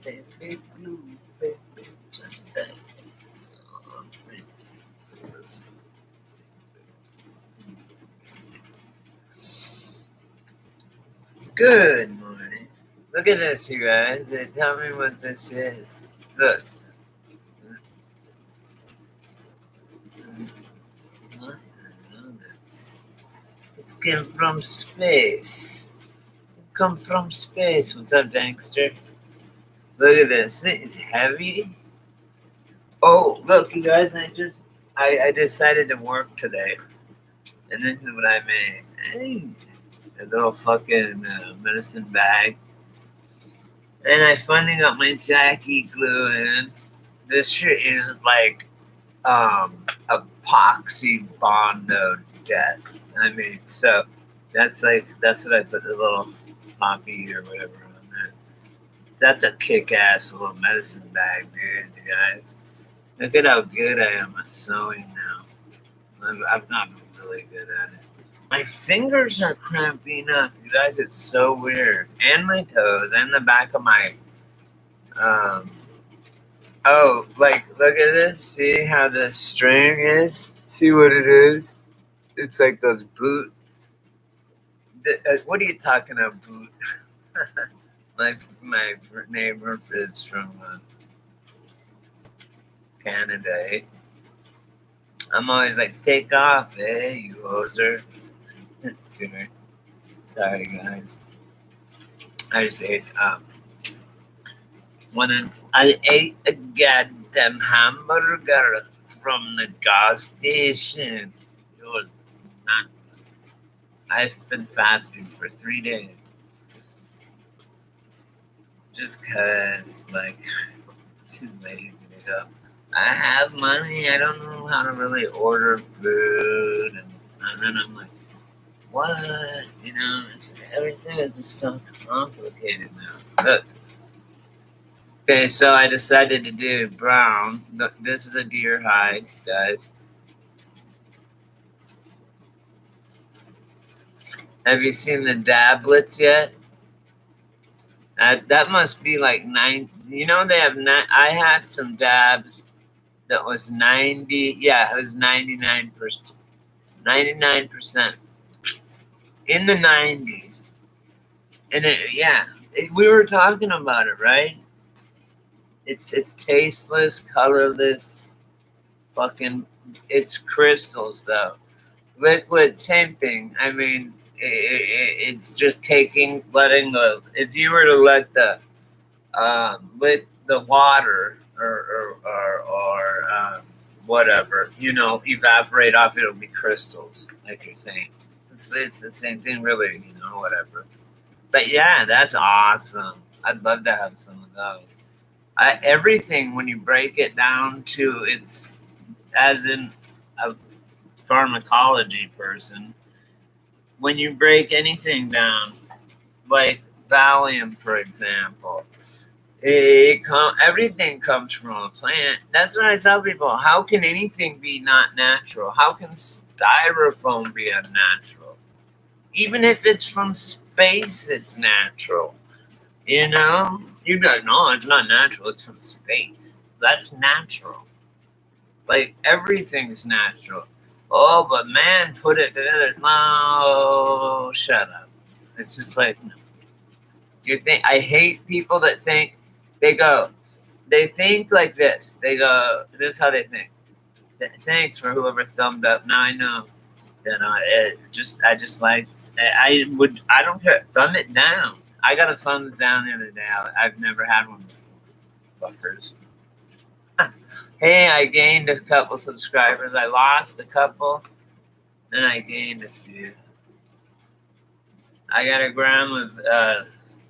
baby blue, baby. Good morning. Look at this, you guys. Tell me what this is. Look. This is nothing. It's came from space. It come from space. What's up, gangster? Look at this. It's heavy. Oh, look, you guys. I decided to work today, and this is what I made. Hey, a little fucking medicine bag. And I finally got my Jackie glue in. This shit is like epoxy bondo death. I mean, so that's what I put the little poppy or whatever on there. That's a kick-ass little medicine bag, dude, you guys. Look at how good I am at sewing now. I've gotten really good at it. My fingers are cramping up, you guys. It's so weird. And my toes, and the back of my oh, like, look at this. See how the string is? See what it is? It's like those boot. What are you talking about, boot? my neighbor is from Canada. Eh? I'm always like, take off, you hoser. Sorry, guys. I just ate I ate a goddamn hamburger from the gas station. It was not good. I've been fasting for 3 days. Just cause, like, too lazy to go. I have money. I don't know how to really order food. And then I'm like, what? You know, everything is just so complicated now. Look. Okay, so I decided to do brown. This is a deer hide, guys. Have you seen the dablets yet? That must be like 9. You know, they have 9. I had some dabs that was 90. Yeah, it was 99%. 99%. In the 90s. And we were talking about it, right? It's tasteless, colorless, fucking. It's crystals though. Liquid, same thing. I mean, it's just letting the. If you were to let the water or whatever, evaporate off, it'll be crystals, like you're saying. It's the same thing, really. Whatever. But yeah, that's awesome. I'd love to have some of those. Everything, when you break it down to its, as in a pharmacology person, when you break anything down, like Valium, for example, everything comes from a plant. That's what I tell people. How can anything be not natural? How can styrofoam be unnatural? Even if it's from space, it's natural. You'd be like, no, it's not natural. It's from space. That's natural. Like, everything's natural. Oh, but man put it together. No, shut up. It's just like, no. I hate people that think, they think like this. They go, this is how they think. Thanks for whoever thumbed up. Now I know. I don't care. Thumb it down. I got a thumbs down the other day. I've never had one before. Fuckers. Hey, I gained a couple subscribers. I lost a couple. Then I gained a few. I got a gram of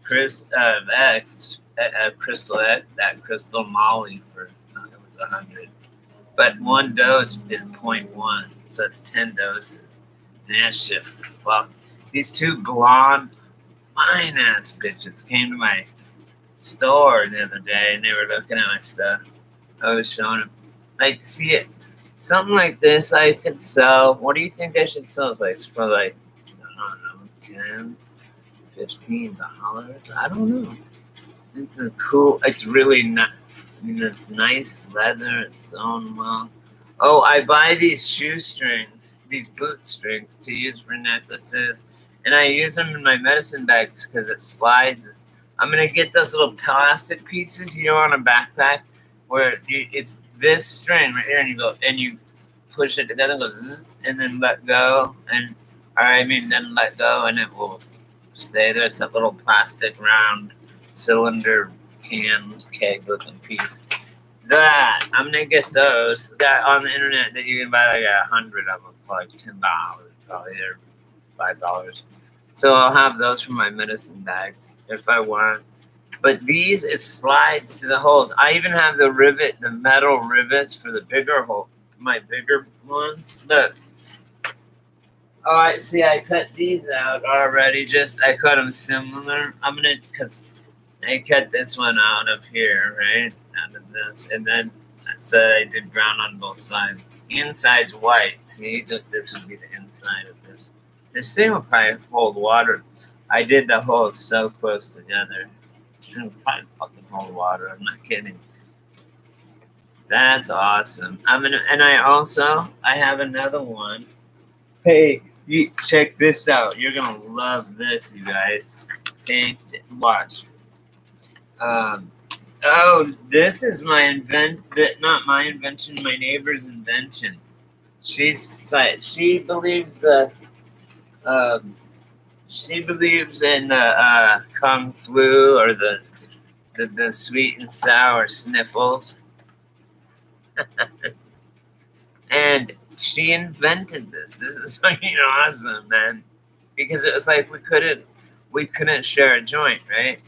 Crystal X, that Crystal Molly for, it was 100. But one dose is 0.1, so it's 10 doses. And that shit, fuck. These two blonde, fine ass bitches came to my store the other day and they were looking at my stuff. I was showing them, like, see it, something like this I could sell. What do you think I should sell? It's like for like, I don't know, $10, $15. I don't know. It's a cool. It's really not. I mean, it's nice leather. It's sewn well. Oh, I buy these shoestrings, these boot strings to use for necklaces, and I use them in my medicine bags because it slides. I'm gonna get those little plastic pieces, on a backpack, where it's this string right here, and you go and you push it together, and go zzz, and then let go, then let go, and it will stay there. It's a little plastic round cylinder can keg looking piece. That I'm gonna get those. That on the internet that you can buy like 100 of them for like $10, probably they're $5. So I'll have those for my medicine bags if I want. But these it slides to the holes. I even have the metal rivets for the bigger hole, my bigger ones. Look. Oh, I see. I cut these out already. I cut them similar. Cause I cut this one out of here, right? Out of this, and then so I did brown on both sides. Inside's white. See, this would be the inside of this. This thing will probably hold water. I did the holes so close together. It'll probably fucking hold water. I'm not kidding. That's awesome. And I have another one. Hey, you check this out. You're gonna love this, you guys. Watch. This is not my invention, my neighbor's invention. She believes she believes in kung flu or the sweet and sour sniffles, and she invented this. This is fucking awesome, man, because it was like we couldn't share a joint, right?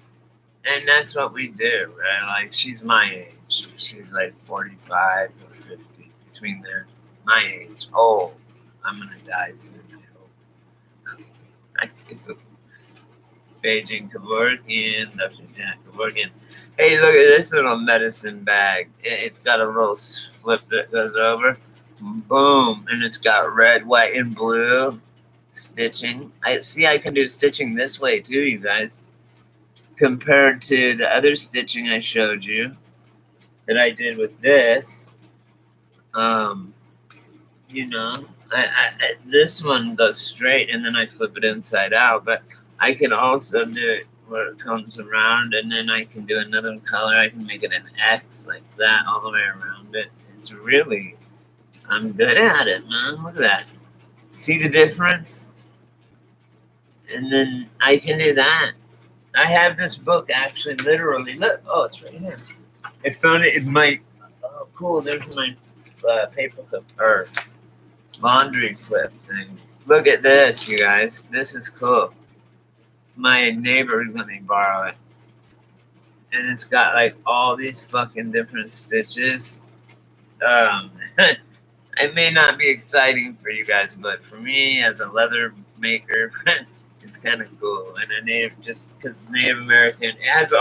And that's what we do, right? Like, she's my age. She's like 45 or 50, between there. My age. Oh, I'm going to die soon, I hope. I do. Beijing Kevorkian, Dr. Jack Kevorkian. Hey, look at this little medicine bag. It's got a little flip that goes over. Boom. And it's got red, white, and blue stitching. I can do stitching this way, too, you guys. Compared to the other stitching I showed you that I did with this, this one goes straight and then I flip it inside out, but I can also do it where it comes around and then I can do another color. I can make it an X like that all the way around it. I'm good at it, man. Look at that. See the difference? And then I can do that. I have this book, actually, literally. Look, it's right here. I found it in my. Oh, cool! There's my paper clip or laundry clip thing. Look at this, you guys. This is cool. My neighbor let me borrow it, and it's got like all these fucking different stitches. It may not be exciting for you guys, but for me, as a leather maker. It's kind of cool, and just because Native American, it has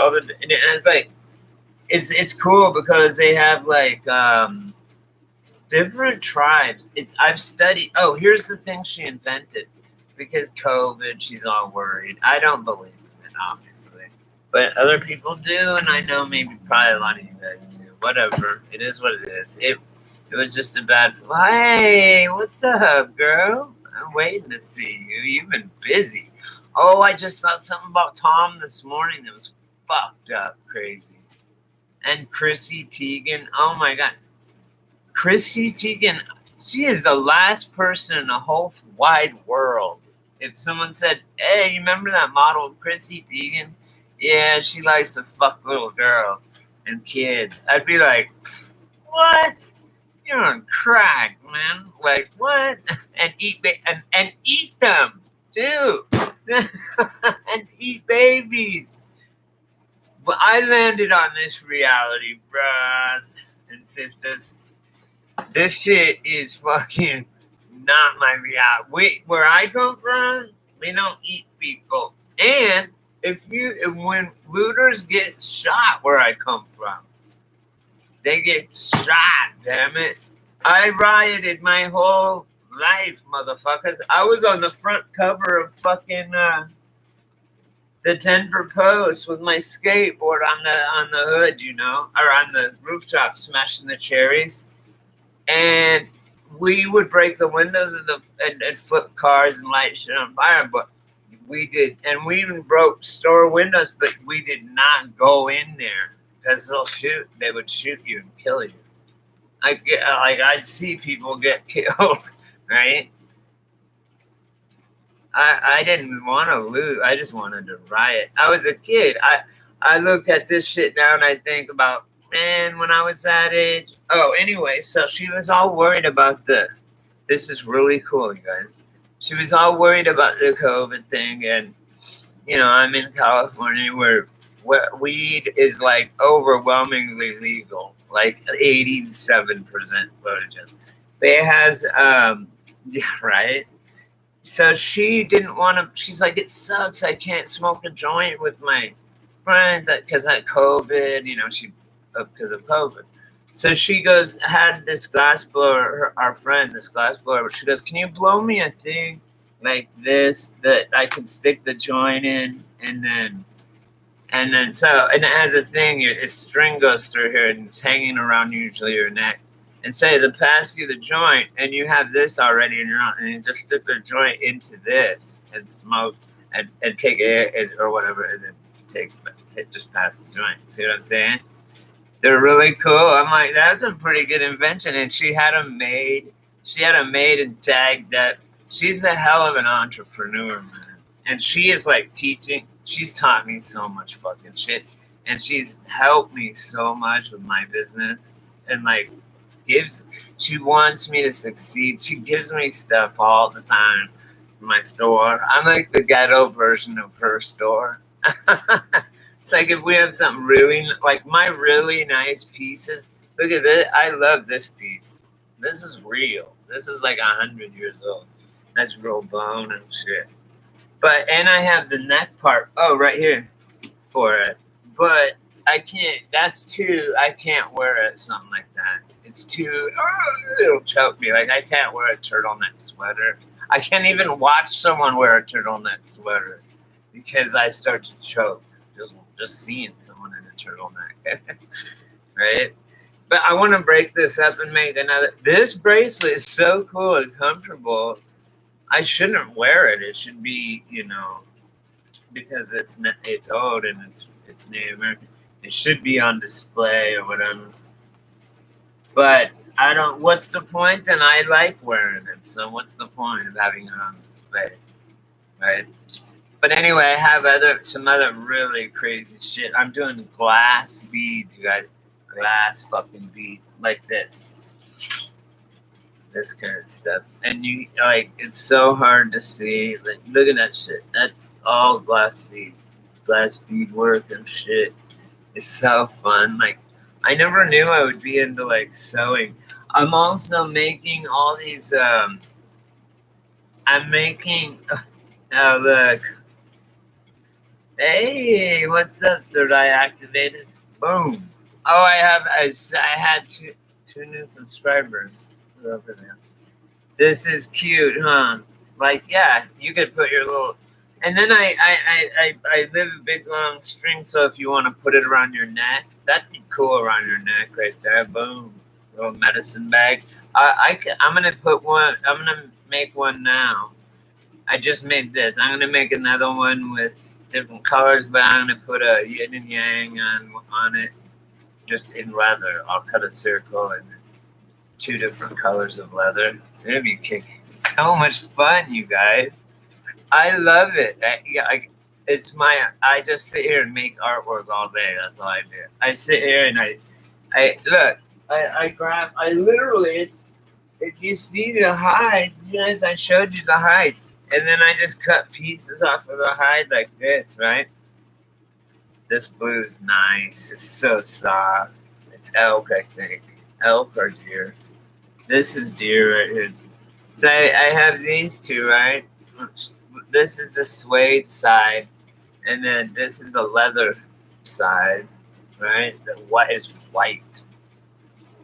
it's cool because they have like different tribes. I've studied. Oh, here's the thing she invented, because COVID, she's all worried. I don't believe in it, obviously, but other people do, and I know maybe probably a lot of you guys do. Whatever, it is what it is. It was just a bad. Hey, what's up, girl? I'm waiting to see you. You've been busy. Oh, I just saw something about Tom this morning that was fucked up crazy. And Chrissy Teigen. Oh my God. Chrissy Teigen, she is the last person in the whole wide world. If someone said, hey, you remember that model Chrissy Teigen? Yeah, she likes to fuck little girls and kids. I'd be like, what? You're on crack, man. Like, what? And eat them too. And eat babies. But I landed on this reality, bros and sisters. This shit is fucking not my reality. Where I come from, we don't eat people. And when looters get shot where I come from, they get shot, damn it. I rioted my whole life, motherfuckers. I was on the front cover of fucking the Denver Post with my skateboard on the hood, you know, or on the rooftop, smashing the cherries, and we would break the windows of the and flip cars and light shit on fire. But we did, and we even broke store windows, but we did not go in there because they'll shoot. They would shoot you and kill you. I'd see people get killed, right? I didn't want to loot. I just wanted to riot. I was a kid. I look at this shit now and I think about, man, when I was that age. Oh, anyway, so she was all worried about this is really cool, you guys. She was all worried about the COVID thing. And, you know, I'm in California where weed is like overwhelmingly legal, like 87% voted. It has, yeah, right? So she didn't want to. She's like, it sucks. I can't smoke a joint with my friends because I had COVID. You know, because of COVID. So she had this glass blower. Our friend, this glass blower. She goes, can you blow me a thing like this that I can stick the joint in, and then it has a thing. A string goes through here and it's hanging around usually your neck. And say they pass you the joint, and you have this already, and you just stick the joint into this and smoke, and take it or whatever, and then just pass the joint. See what I'm saying? They're really cool. I'm like, that's a pretty good invention. And she had them made. She had them made and tagged up. She's a hell of an entrepreneur, man. And she is like teaching. She's taught me so much fucking shit, and she's helped me so much with my business, and like. She wants me to succeed. She gives me stuff all the time in my store. I'm like the ghetto version of her store. It's like if we have something really, like my really nice pieces. Look at this. I love this piece. This is real. This is like 100 years old. That's real bone and shit. And I have the neck part. Oh, right here for it. But I can't. I can't wear something like that. It's too. It'll choke me. Like I can't wear a turtleneck sweater. I can't even watch someone wear a turtleneck sweater because I start to choke just seeing someone in a turtleneck. Right? But I want to break this up and make another. This bracelet is so cool and comfortable. I shouldn't wear it. It should be, because it's old and it's Native American. It should be on display or whatever. But I don't. What's the point? And I like wearing them. So what's the point of having it on display, right? But anyway, I have some other really crazy shit. I'm doing glass beads, you guys. Glass fucking beads like this kind of stuff. And it's so hard to see. Like, look at that shit. That's all glass bead work and shit. It's so fun. Like, I never knew I would be into like sewing. I'm also making all these. I'm making. Oh look. Hey, what's up? Third eye activated. Boom. Oh, I had two new subscribers. Over there. This is cute, huh? Like, yeah, you could put your little. And then I live a big long string, so if you want to put it around your neck, that'd be cool around your neck right there. Boom. Little medicine bag. I'm going to put one. I'm going to make one now. I just made this. I'm going to make another one with different colors, but I'm going to put a yin and yang on it, just in leather. I'll cut a circle and 2 different colors of leather. It'd be kicking. It's so much fun, you guys. I love it. I just sit here and make artwork all day. That's all I do. I sit here and I literally, if you see the hides, you guys, I showed you the hides. And then I just cut pieces off of the hide like this, right? This blue is nice. It's so soft. It's elk, I think. Elk or deer. This is deer right here. So I have these two, right? This is the suede side, and then this is the leather side, right? The white is white,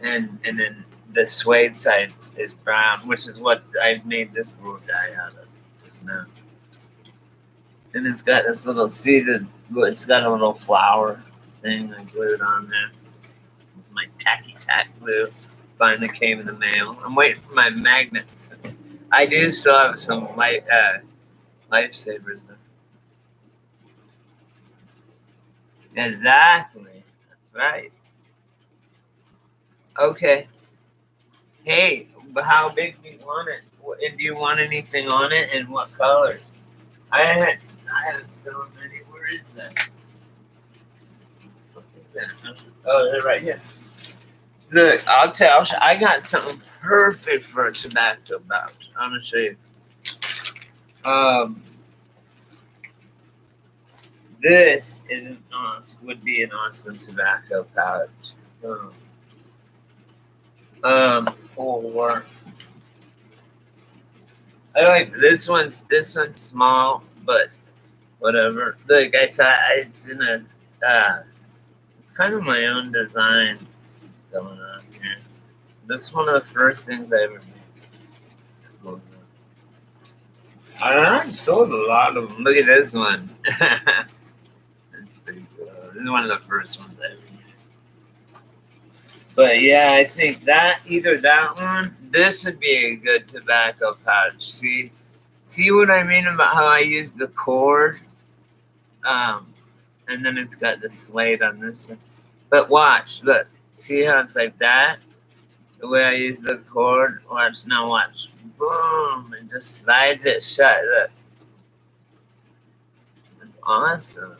and then the suede side is brown, which is what I've made this little guy out of just now. And it's got this little seeded. It's got a little flower thing I glued on there with my tacky tack glue. Finally came in the mail. I'm waiting for my magnets. I do still have some lifesavers though. Exactly. That's right. Okay. Hey, but how big do you want it? And do you want anything on it? And what color? I have so many. Where is that? What is that? Oh, they're right here. Look, I got something perfect for a tobacco pouch. I'm gonna show you. Um, this would be an awesome tobacco pouch. Or I like this one's small, but whatever. Look, it's in a it's kind of my own design going on here. This is one of the first things I ever made. It's cool. I sold a lot of them. Look at this one. That's pretty cool. This is one of the first ones I ever made. But yeah, I think either that one, this would be a good tobacco pouch. See what I mean about how I use the cord? And then it's got the slate on this one. But watch, look. See how it's like that? The way I use the cord. Watch, now watch. Boom! It just slides it shut. Look. It's awesome.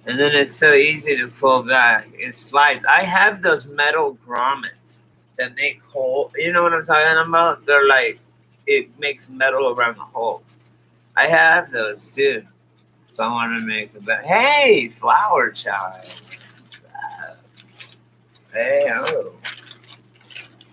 And then it's so easy to pull back. It slides. I have those metal grommets that make holes. You know what I'm talking about? They're like, it makes metal around the holes. I have those too. If I want to make a bag. Hey, flower child. Hey, oh.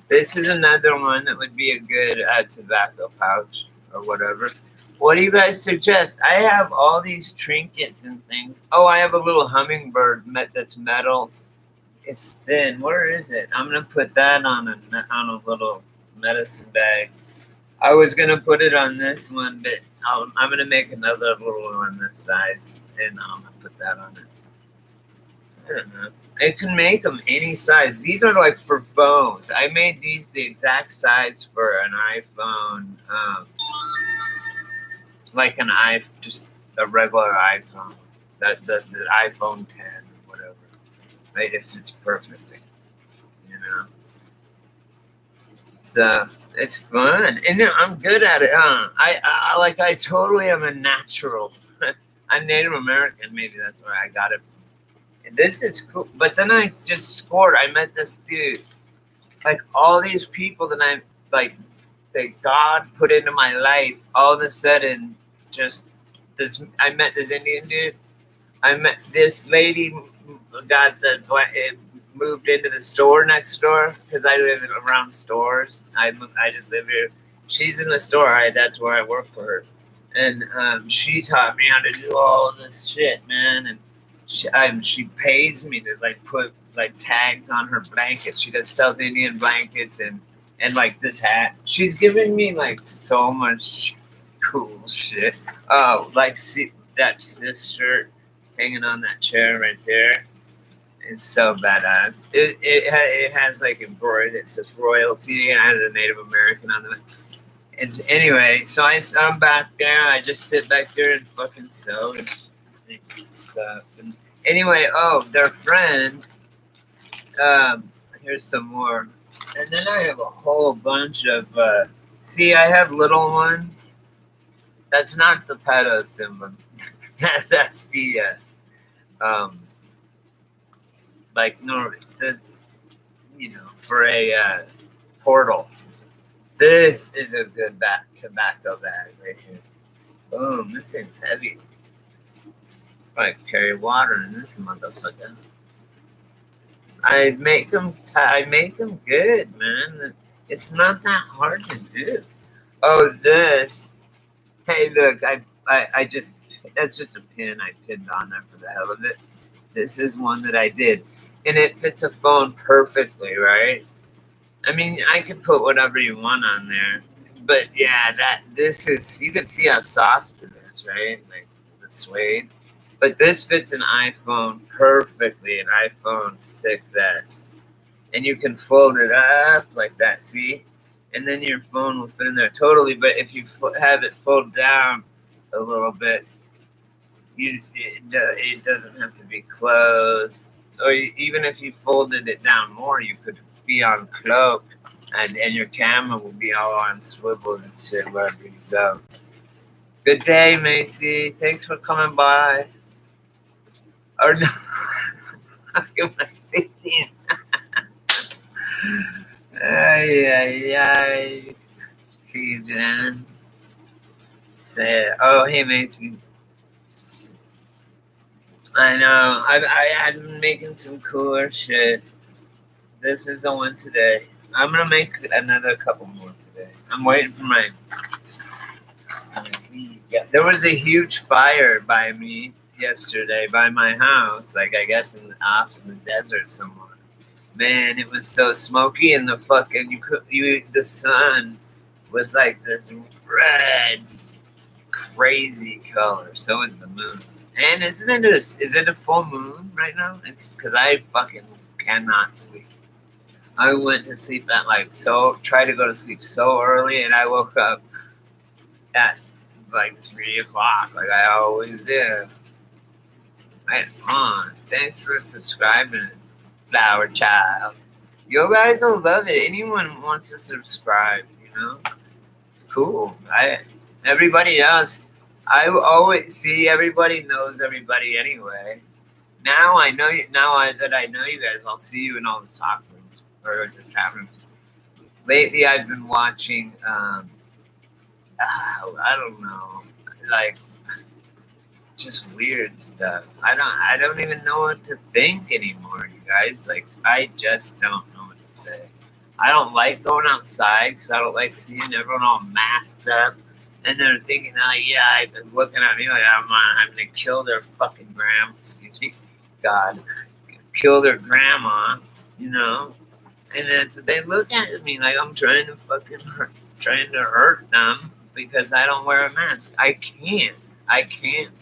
This is another one that would be a good tobacco pouch or whatever. What do you guys suggest? I have all these trinkets and things. Oh, I have a little hummingbird that's metal. It's thin. Where is it? I'm gonna put that on a little medicine bag. I was gonna put it on this one, but I'm gonna make another little one this size, and I'm gonna put that on it. I don't know. I can make them any size. These are like for phones. I made these the exact size for an iPhone, like just a regular iPhone, the iPhone 10 or whatever. Right, it fits perfectly, you know. So it's fun, and I'm good at it. I totally am a natural. I'm Native American. Maybe that's where I got it. This is cool. But then I just scored. I met this dude. Like all these people that God put into my life, all of a sudden, just this. I met this Indian dude. I met this lady. Moved into the store next door because I live around stores. I just live here. She's in the store. That's where I work for her, and she taught me how to do all this shit, man. And she pays me to like put like tags on her blankets. She just sells Indian blankets and like this hat. She's giving me like so much cool shit. Oh, like see this shirt hanging on that chair right there is so badass. It has like embroidered. It says royalty and it has a Native American on it. Anyway, so I'm back there. I just sit back there and fucking sew and stuff. And anyway, their friend. Here's some more, and then I have a whole bunch of. See, I have little ones. That's not the pedo symbol. That's the like no, for a portal. This is a good tobacco bag right here. Boom, this thing's heavy. Probably carry water in this motherfucker. I make them good, man. It's not that hard to do. Oh, this. Hey, look, I just that's just a pin I pinned on there for the hell of it. This is one that I did, and it fits a phone perfectly, right? I mean, I could put whatever you want on there, but yeah, this is. You can see how soft it is, seats, right? Like the suede. But this fits an iPhone perfectly, an iPhone 6S. And you can fold it up like that, see? And then your phone will fit in there totally. But if you have it fold down a little bit, it doesn't have to be closed. Or even if you folded it down more, you could be on cloak, and your camera will be all on swivel and shit wherever you go. Good day, Macy. Thanks for coming by. Or no, how am I thinking? Ay, ay, ay. Jen. Say it. Oh, hey, Macy. I know. I've been making some cooler shit. This is the one today. I'm gonna make another couple more today. I'm waiting for my. Yeah, there was a huge fire by me yesterday by my house. Like I guess off in the desert somewhere. Man, it was so smoky, and the sun was like this red, crazy color. So is the moon. And is it a full moon right now? It's because I fucking cannot sleep. I went to sleep at try to go to sleep so early, and I woke up at like 3 o'clock, like I always do. Right on. Thanks for subscribing, Flower Child. You guys will love it. Anyone wants to subscribe, it's cool. Everybody else, I always see everybody knows everybody anyway. Now I know you. That I know you guys, I'll see you in all the talk rooms or the chat rooms. Lately, I've been watching. I don't know, like just weird stuff. I don't even know what to think anymore, you guys. Like I just don't know what to say. I don't like going outside because I don't like seeing everyone all masked up. And they're thinking, I've been looking at me like I'm gonna kill their fucking grandma. Excuse me, God, kill their grandma, And then so they look at me like I'm trying to hurt them because I don't wear a mask. I can't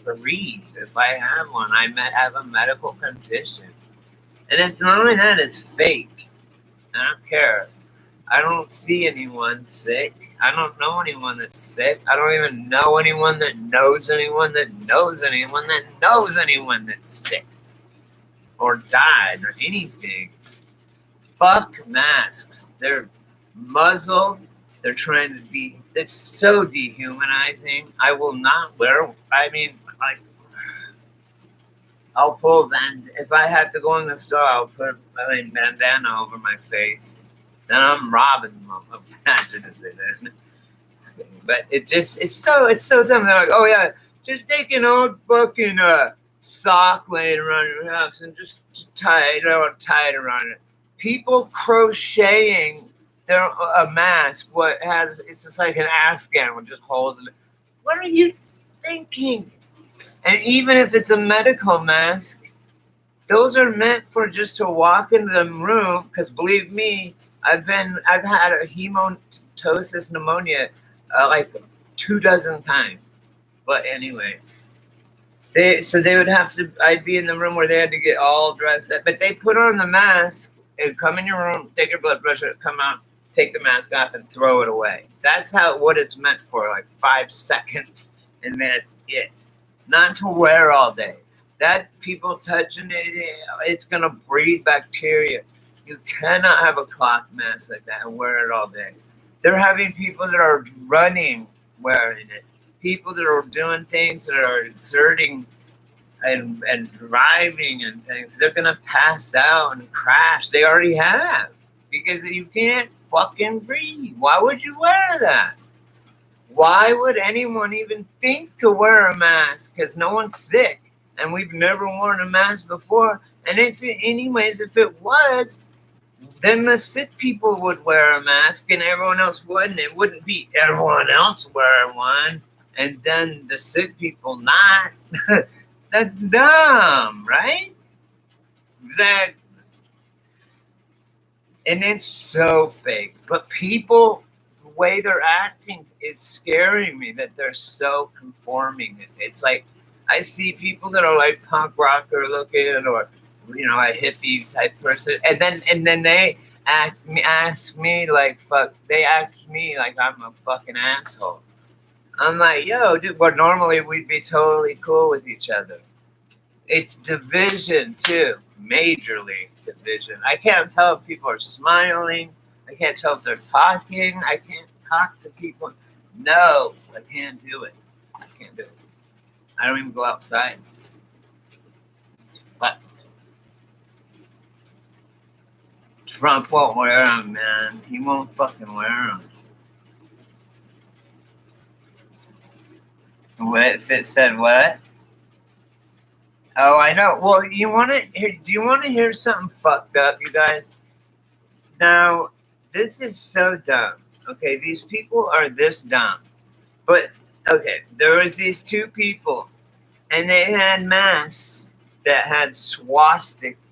breathe if I have one. I have a medical condition, and it's not only that; it's fake. I don't care. I don't see anyone sick. I don't know anyone that's sick. I don't even know anyone that knows anyone that knows anyone that knows anyone that's sick or died or anything. Fuck masks. They're muzzles. They're trying to be. It's so dehumanizing. I will not wear. I'll pull if I have to go in the store, I'll put bandana over my face. Then I'm robbing them. I shouldn't say that. But it's so dumb. They're like, oh yeah, just take an old fucking sock laying around your house and just tie it around it. People crocheting a mask. It's just like an Afghan with just holes in it. What are you thinking? And even if it's a medical mask, those are meant for just to walk into the room. Because believe me, I've had a hematosis pneumonia like 24 times. But anyway, they would have to. I'd be in the room where they had to get all dressed up, but they put on the mask and come in your room, take your blood pressure, come out, take the mask off, and throw it away. That's what it's meant for, like 5 seconds, and that's it. Not to wear all day. That people touching it's gonna breed bacteria. You cannot have a cloth mask like that and wear it all day. They're having people that are running wearing it. People that are doing things that are exerting and driving and things. They're going to pass out and crash. They already have. Because you can't fucking breathe. Why would you wear that? Why would anyone even think to wear a mask? Because no one's sick. And we've never worn a mask before. And if it was, then the sick people would wear a mask and everyone else wouldn't. It wouldn't be everyone else wearing one and then the sick people not. That's dumb, right? And it's so fake. But people way they're acting is scaring me, that they're so conforming. It's like I see people that are like punk rocker looking, or a hippie type person, and then they ask me like fuck. They ask me like I'm a fucking asshole. I'm like, yo, dude. But normally we'd be totally cool with each other. It's division too, majorly division. I can't tell if people are smiling. I can't tell if they're talking. I can't talk to people. No, I can't do it. I can't do it. I don't even go outside. It's fun. Trump won't wear them, man. He won't fucking wear them. What if it said what? Oh, I know. Well, do you want to hear something fucked up, you guys? Now, this is so dumb. Okay, these people are this dumb. But, okay, there was these two people, and they had masks that had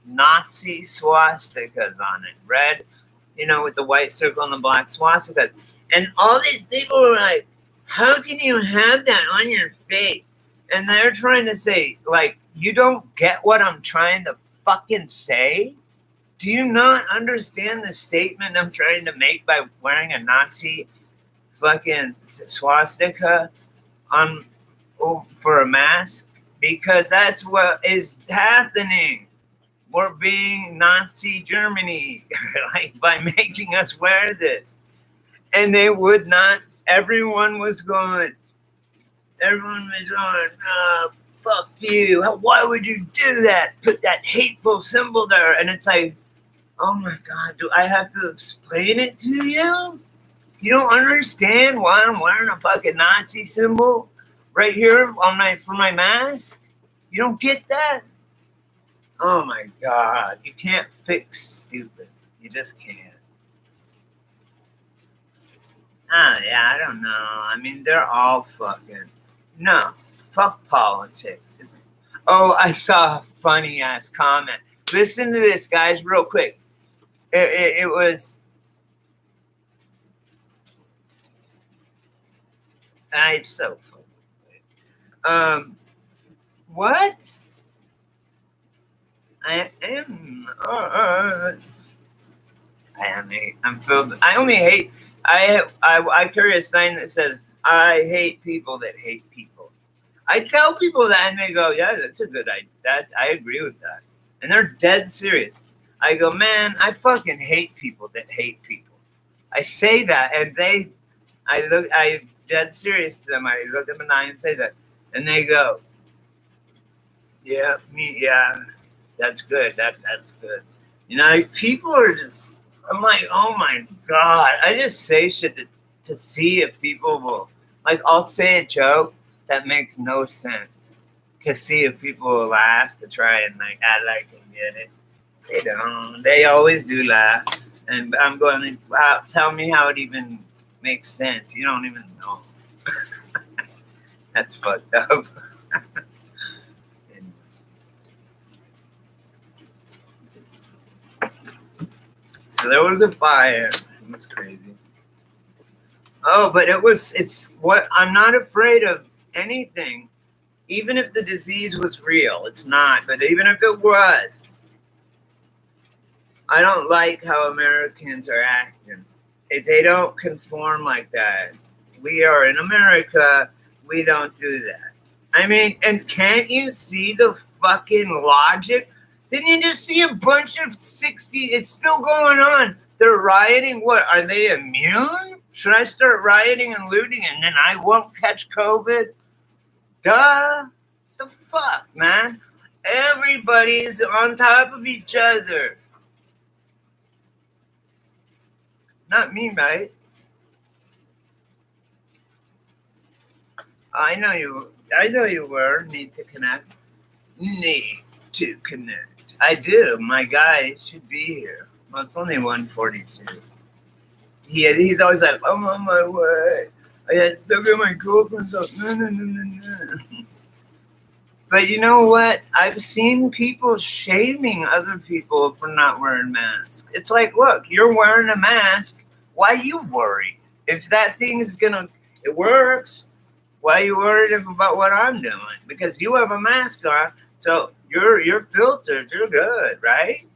Nazi swastikas on it. Red, with the white circle and the black swastikas. And all these people were like, how can you have that on your face? And they're trying to say, like, you don't get what I'm trying to fucking say? Do you not understand the statement I'm trying to make by wearing a Nazi fucking swastika for a mask? Because that's what is happening. We're being Nazi Germany, like, by making us wear this. And they would not. Everyone was going, fuck you. Why would you do that? Put that hateful symbol there. And it's like, oh my God, do I have to explain it to you? You don't understand why I'm wearing a fucking Nazi symbol right here for my mask? You don't get that? Oh my God, you can't fix stupid. You just can't. Yeah, I don't know. I mean, they're all fucking... No, fuck politics. I saw a funny ass comment. Listen to this, guys, real quick. It was... It's so funny. What? I only hate... I carry a sign that says, I hate people that hate people. I tell people that, and they go, yeah, that's a good idea. I agree with that. And they're dead serious. I go, man, I fucking hate people that hate people. I say that, and I'm dead serious to them. I look them in the eye and say that. And they go, yeah, that's good. That's good. People are just... I'm like, oh my God. I just say shit to see if people will... Like, I'll say a joke that makes no sense to see if people will laugh, to try and, like, act like I get it. They don't. They always do laugh. And I'm going, tell me how it even makes sense. You don't even know. That's fucked up. So there was a fire. It was crazy. Oh, but I'm not afraid of anything. Even if the disease was real, it's not. But even if it was, I don't like how Americans are acting. If they don't conform like that. We are in America. We don't do that. I mean, and can't you see the fucking logic? Didn't you just see a bunch of 60? It's still going on. They're rioting. What? Are they immune? Should I start rioting and looting and then I won't catch COVID? Duh. The fuck, man? Everybody's on top of each other. Not me, right? I know you were. Need to connect. I do. My guy should be here. Well, it's only 1:42. He's always like, I'm on my way. I still got my girlfriend's up. No. But you know what? I've seen people shaming other people for not wearing masks. It's like, look, you're wearing a mask. Why are you worried? If that thing is gonna, it works. Why are you worried about what I'm doing? Because you have a mask on, so you're filtered. You're good, right?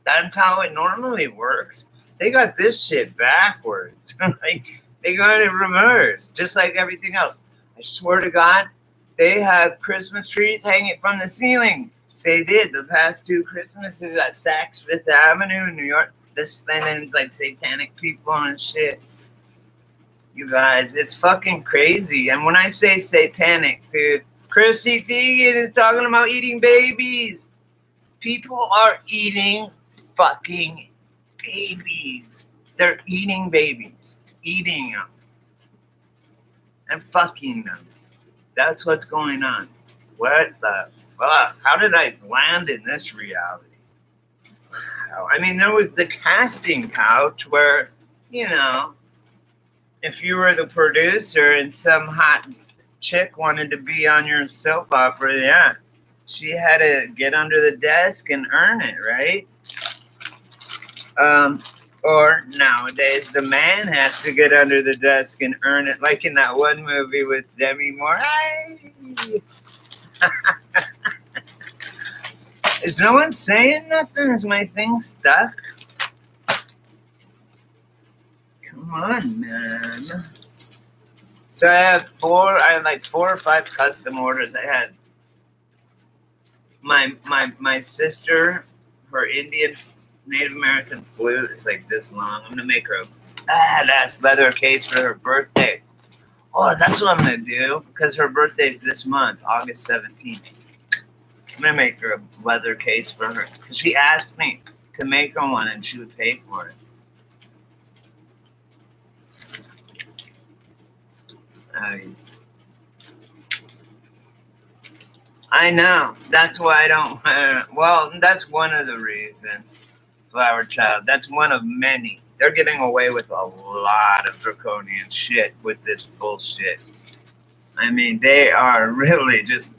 That's how it normally works. They got this shit backwards. Like they got it reversed, just like everything else. I swear to God, they have Christmas trees hanging from the ceiling. They did the past two Christmases at Saks Fifth Avenue in New York. This and then like satanic people and shit. You guys, it's fucking crazy. And when I say satanic, dude, Chrissy Teigen is talking about eating babies. People are eating fucking babies. They're eating babies, eating them, and fucking them. That's what's going on. What the fuck? How did I land in this reality? I mean, there was the casting couch where, you know, if you were the producer and some hot chick wanted to be on your soap opera, yeah, she had to get under the desk and earn it, right? Or nowadays, the man has to get under the desk and earn it, like in that one movie with Demi Moore. Is no one saying nothing? Is my thing stuck? Come on, man. So I had like 4 or 5 custom orders. I had my sister, her Indian Native American flute is like this long. I'm gonna make her a badass leather case for her birthday. Oh, that's what I'm gonna do because her birthday's this month, August 17th. I'm gonna make her a leather case for her because she asked me to make her one and she would pay for it. I know. That's why I don't. Well, that's one of the reasons. Flower Child. That's one of many. They're getting away with a lot of draconian shit with this bullshit. I mean, they are really just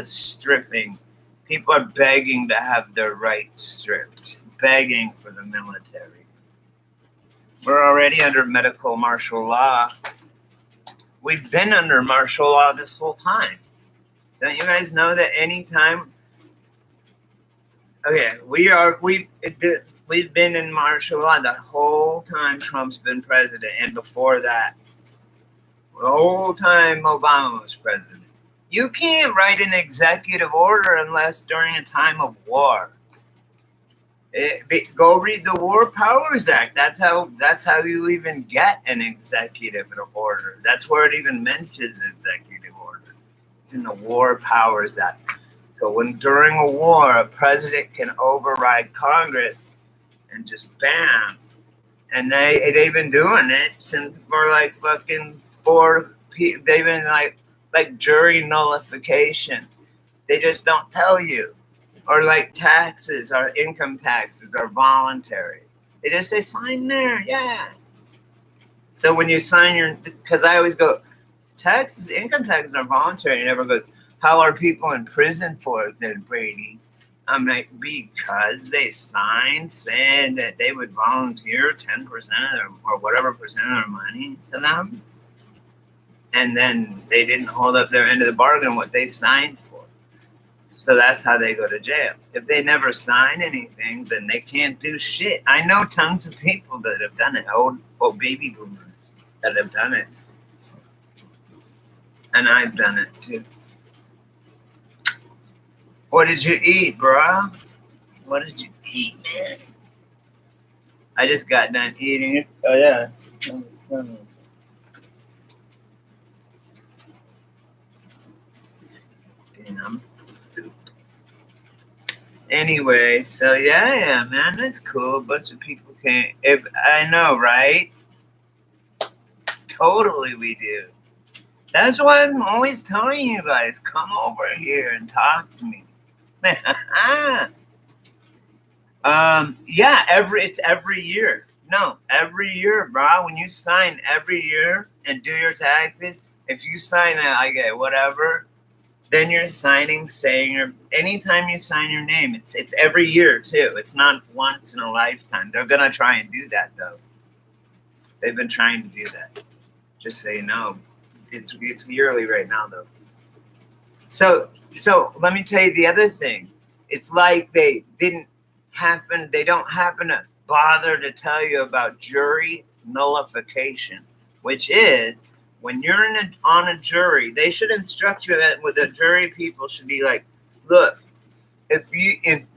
stripping. People are begging to have their rights stripped, begging for the military. We're already under medical martial law. We've been under martial law this whole time. Don't you guys know that anytime? Okay, we've been in martial law the whole time Trump's been president, and before that, the whole time Obama was president. You can't write an executive order unless during a time of war. Go read the War Powers Act. That's how you even get an executive order. That's where it even mentions executive order. It's in the War Powers Act. So when during a war, a president can override Congress and just bam. And they've been doing it since for like fucking they've been like jury nullification. They just don't tell you. Or like taxes, or income taxes are voluntary. They just say sign there, yeah. So when you sign because I always go, income taxes are voluntary. And everyone goes, how are people in prison for it then, Brady? I'm like, because they signed saying that they would volunteer 10% of their, or whatever percent of their money to them. And then they didn't hold up their end of the bargain, what they signed for. So that's how they go to jail. If they never sign anything, then they can't do shit. I know tons of people that have done it, old baby boomers that have done it. And I've done it too. What did you eat, bro? What did you eat, man? I just got done eating it. Oh, yeah. Damn. Anyway, so yeah, man, that's cool. A bunch of people came. If I know, right? Totally, we do. That's why I'm always telling you guys, come over here and talk to me. Yeah, it's every year. No, every year, bro. When you sign every year and do your taxes, if you sign whatever, then you're saying anytime you sign your name, it's every year too. It's not once in a lifetime. They're gonna try and do that though. They've been trying to do that. Just so you know, it's yearly right now though. So let me tell you the other thing. It's like they don't happen to bother to tell you about jury nullification, which is when you're on a jury, they should instruct you that with the jury people should be like, look, if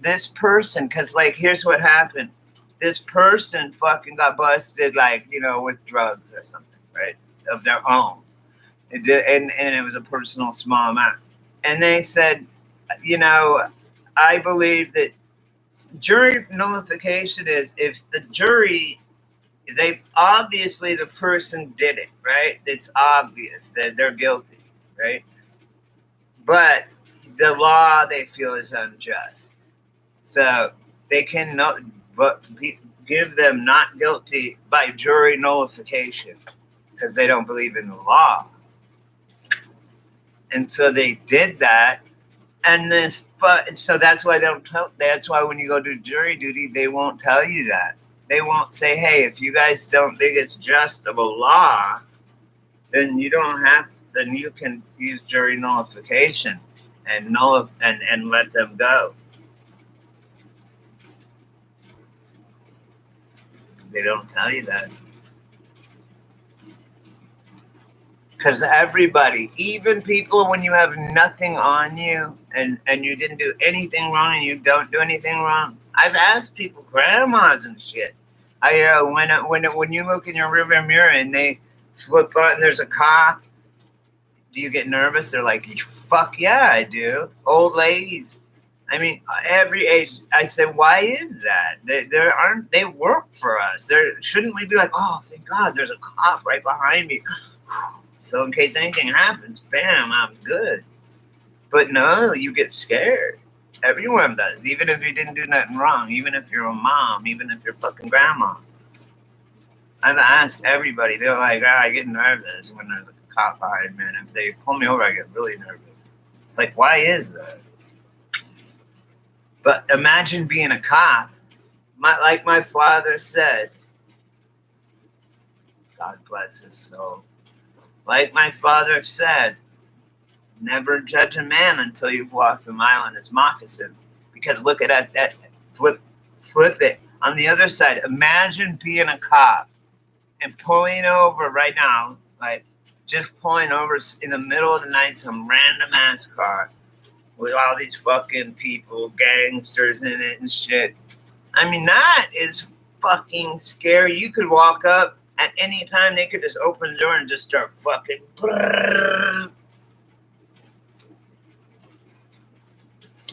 this person, because like here's what happened, this person fucking got busted like with drugs or something, right, of their own, and it was a personal small amount, and they said, I believe that jury nullification is if the jury, obviously the person did it, right? It's obvious that they're guilty, right? But the law they feel is unjust, so they cannot give them not guilty by jury nullification because they don't believe in the law, and so they did that. And so that's why they don't tell. That's why when you go do jury duty, they won't tell you that. They won't say, "Hey, if you guys don't think it's just of a law, then you don't have. Then you can use jury nullification and let them go." They don't tell you that. Because everybody, even people when you have nothing on you and you didn't do anything wrong and you don't do anything wrong. I've asked people, grandmas and shit. When you look in your rearview mirror and they flip up and there's a cop, do you get nervous? They're like, fuck yeah, I do. Old ladies. I mean, every age. I said, why is that? They work for us. Shouldn't we be like, oh, thank God, there's a cop right behind me. So in case anything happens, bam, I'm good. But no, you get scared. Everyone does, even if you didn't do nothing wrong, even if you're a mom, even if you're fucking grandma. I've asked everybody. They're like, I get nervous when there's a cop behind me. And if they pull me over, I get really nervous. It's like, why is that? But imagine being a cop. Like my father said, God bless his soul. Like my father said, never judge a man until you've walked a mile in his moccasin. Because look at that. Flip it. On the other side, imagine being a cop and pulling over right now, like just pulling over in the middle of the night, some random ass car with all these fucking people, gangsters in it and shit. I mean, that is fucking scary. You could walk up at any time, they could just open the door and just start fucking.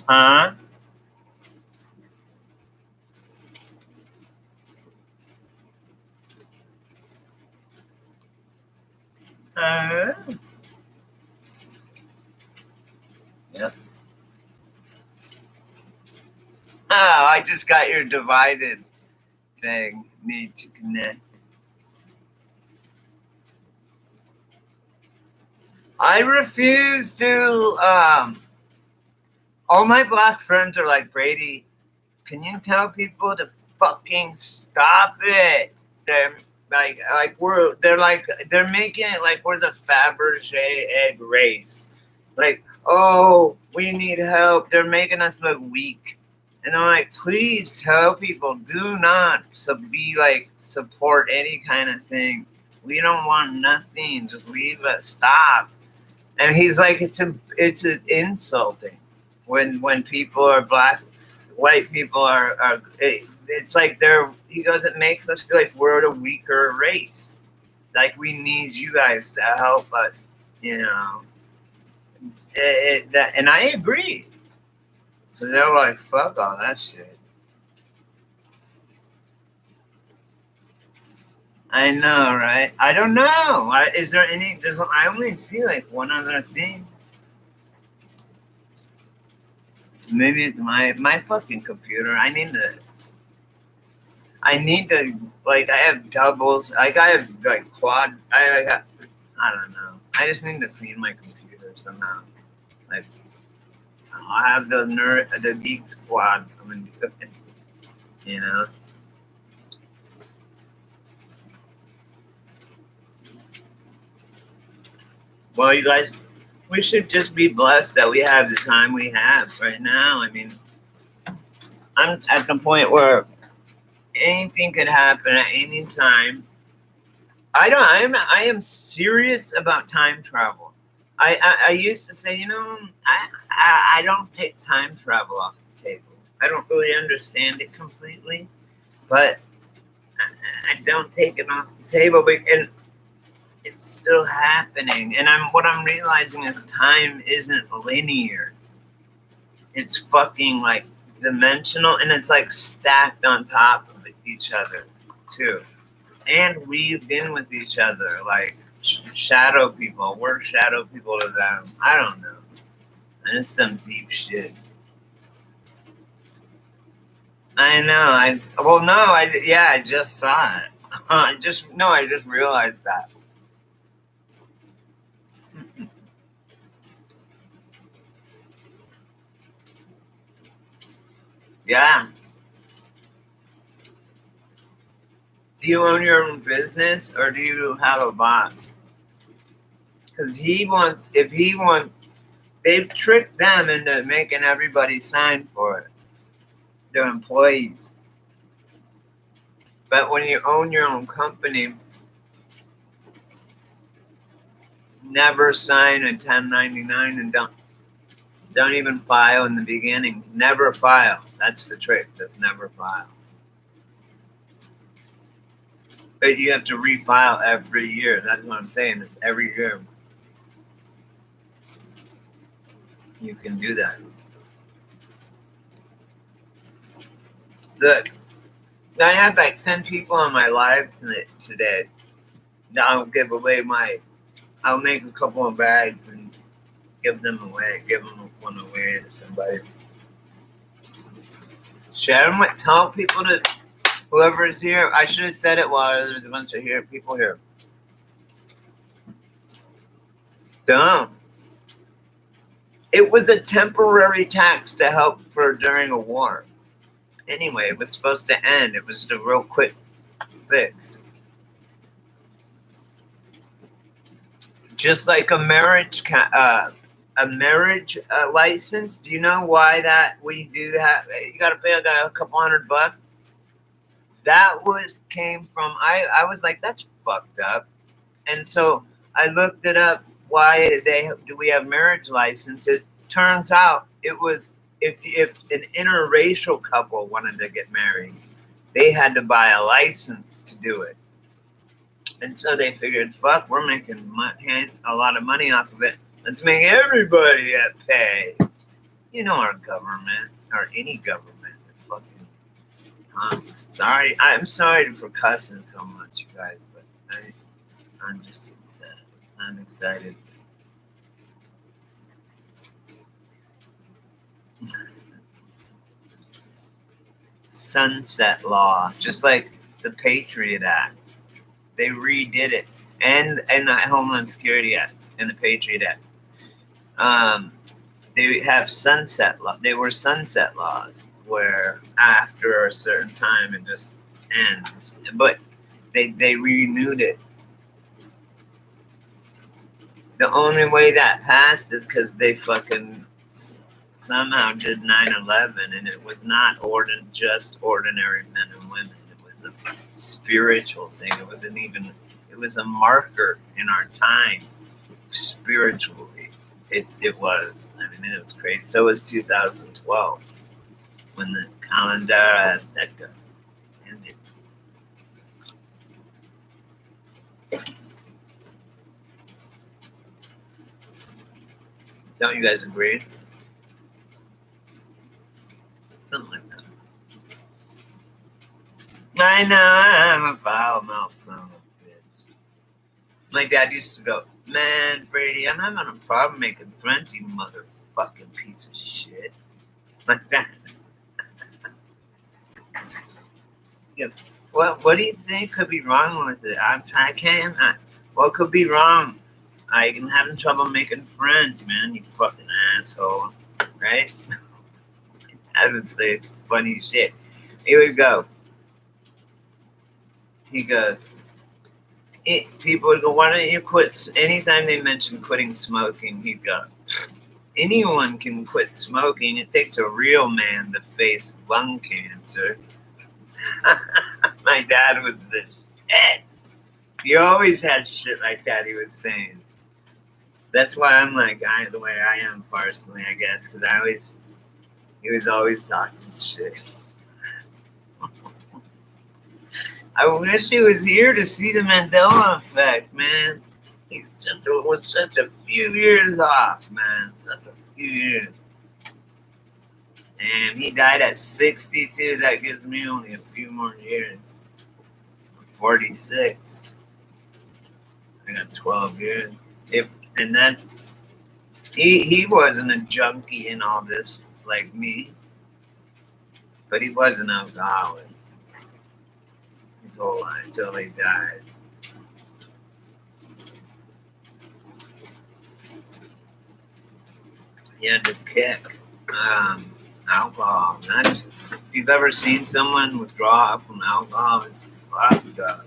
Huh? Yep. Oh, I just got your divided thing. Need to connect. I refuse to. All my black friends are like, Brady, can you tell people to fucking stop it? They're they're making it like we're the Fabergé egg race. Like, oh, we need help. They're making us look weak. And I'm like, please tell people, do not support any kind of thing. We don't want nothing. Just leave it. Stop. And he's like, it's insulting when people are black, white people are. It's like he goes, it makes us feel like we're the weaker race. Like we need you guys to help us, and I agree. So they're like, fuck all that shit. I know, right? I don't know. Is there any? I only see like one other thing. Maybe it's my fucking computer. I need to I have doubles. Like I have like quad. I don't know. I just need to clean my computer somehow. Like I have the Geek Squad coming. You know. Well, you guys, we should just be blessed that we have the time we have right now. I mean, I'm at the point where anything could happen at any time. I am serious about time travel. I used to say, I don't take time travel off the table. I don't really understand it completely, but I don't take it off the table. And it's still happening. And what I'm realizing is time isn't linear. It's fucking like dimensional, and it's like stacked on top of each other too, and weaved in with each other like shadow people. We're shadow people to them. I don't know. And it's some deep shit. I know. I just saw it. I just realized that. Yeah. Do you own your own business or do you have a boss? Because they've tricked them into making everybody sign for it. Their employees. But when you own your own company, never sign a 1099 and don't even file in the beginning. Never file. That's the trick. Just never file. But you have to refile every year. That's what I'm saying. It's every year. You can do that. Look, I had like 10 people on my live today. I'll I'll make a couple of bags and give them away. Give them one away to somebody. Share them with, tell people to, whoever is here. I should have said it while there's a bunch of people here. Dumb. It was a temporary tax to help for during a war. Anyway, it was supposed to end. It was a real quick fix. Just like a marriage license. Do you know why that we do that? You got to pay a couple $100. That came from I was like, that's fucked up, and so I looked it up. Why do we have marriage licenses? Turns out it was if an interracial couple wanted to get married, they had to buy a license to do it. And so they figured, fuck, we're making a lot of money off of it. Let's make everybody pay. You know, our government, or any government, fucking sorry. I'm sorry for cussing so much, you guys, but I'm just upset. I'm excited. Sunset Law, just like the Patriot Act. They redid it, and the Homeland Security Act and the Patriot Act. They have sunset law. They were sunset laws where after a certain time it just ends. But they renewed it. The only way that passed is because they fucking somehow did 9/11, and it was not just ordinary men and women. It was a spiritual thing. It was a marker in our time spiritually. It was. I mean, it was crazy. So was 2012 when the calendar Azteca ended. Don't you guys agree? Something like that. I know, I'm a foul-mouthed son of a bitch. My dad used to go, man, Brady, I'm having a problem making friends, you motherfucking piece of shit. Like that. Yeah. What do you think could be wrong with it? What could be wrong? I'm having trouble making friends, man, you fucking asshole. Right? I would say it's funny shit. Here we go. He goes, People would go, "Why don't you quit?" Anytime they mention quitting smoking, he'd go, "Anyone can quit smoking. It takes a real man to face lung cancer." My dad was the shit. He always had shit like that. He was saying. That's why I'm like the way I am personally, I guess, because he was always talking shit. I wish he was here to see the Mandela effect, man. Was just a few years off, man. Just a few years. And he died at 62. That gives me only a few more years. I'm 46. I got 12 years. And that's he wasn't a junkie in all this like me, but he was an alcoholic his whole life until he died. He had to kick alcohol. If you've ever seen someone withdraw from alcohol, it's fucked up.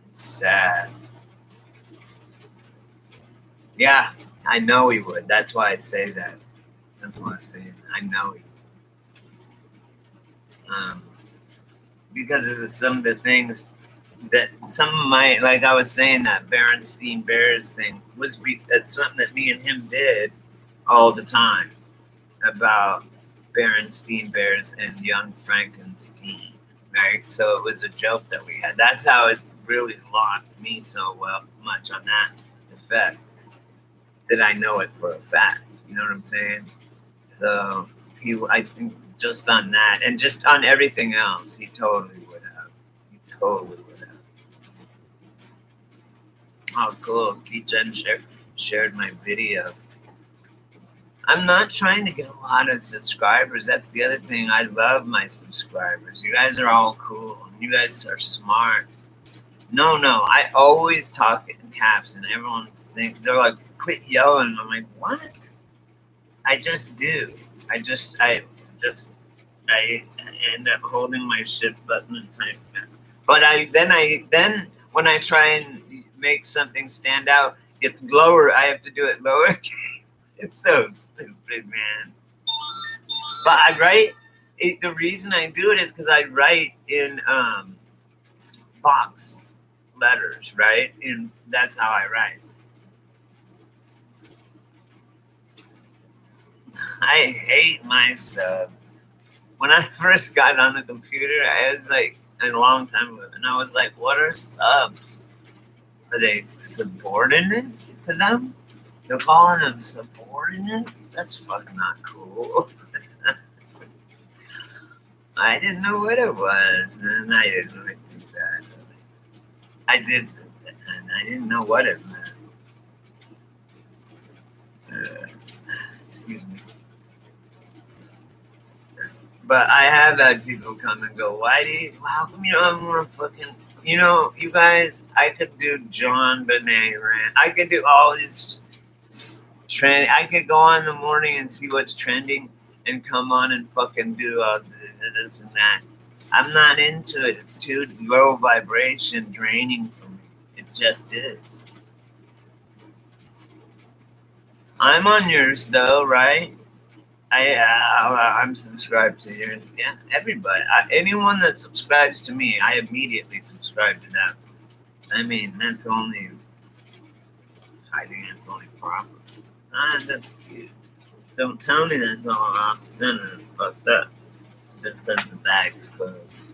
It's sad. Yeah, I know he would. That's why I say that. That's why I say it. I know he would. Because of some of the things that some of my, like I was saying, that Berenstein Bears thing that's something that me and him did all the time about Berenstein Bears and young Frankenstein, right? So it was a joke that we had. That's how it really locked me so much on that effect that I know it for a fact. You know what I'm saying? So I think just on that and just on everything else, he totally would have. He totally would have. Oh, cool. Keaton shared my video. I'm not trying to get a lot of subscribers. That's the other thing. I love my subscribers. You guys are all cool. You guys are smart. No. I always talk in caps, and everyone thinks they're like, "Quit yelling." I'm like, "What?" I just do. I end up holding my shift button and type that. But then when I try and make something stand out, it's lower. I have to do it lower. It's so stupid, man. But I write. The reason I do it is because I write in box letters, right? And that's how I write. I hate my subs. When I first got on the computer, I was like, a long time ago, and I was like, "What are subs? Are they subordinates to them? They're calling them subordinates? That's fucking not cool." I didn't know what it was, and I didn't really think that. I did, and I didn't know what it meant. Excuse me. But I have had people come and go, how come you don't have more fucking, you guys, I could do John Bonet rant. I could do all these trend. I could go on in the morning and see what's trending and come on and fucking do this and that. I'm not into it. It's too low vibration, draining for me. It just is. I'm on yours though, right? I'm subscribed to yours. Yeah, everybody. Anyone that subscribes to me, I immediately subscribe to them. I mean, that's only. I think that's only proper. That's cute. Don't tell me that's all off center and fucked up. It's just because the bag's closed.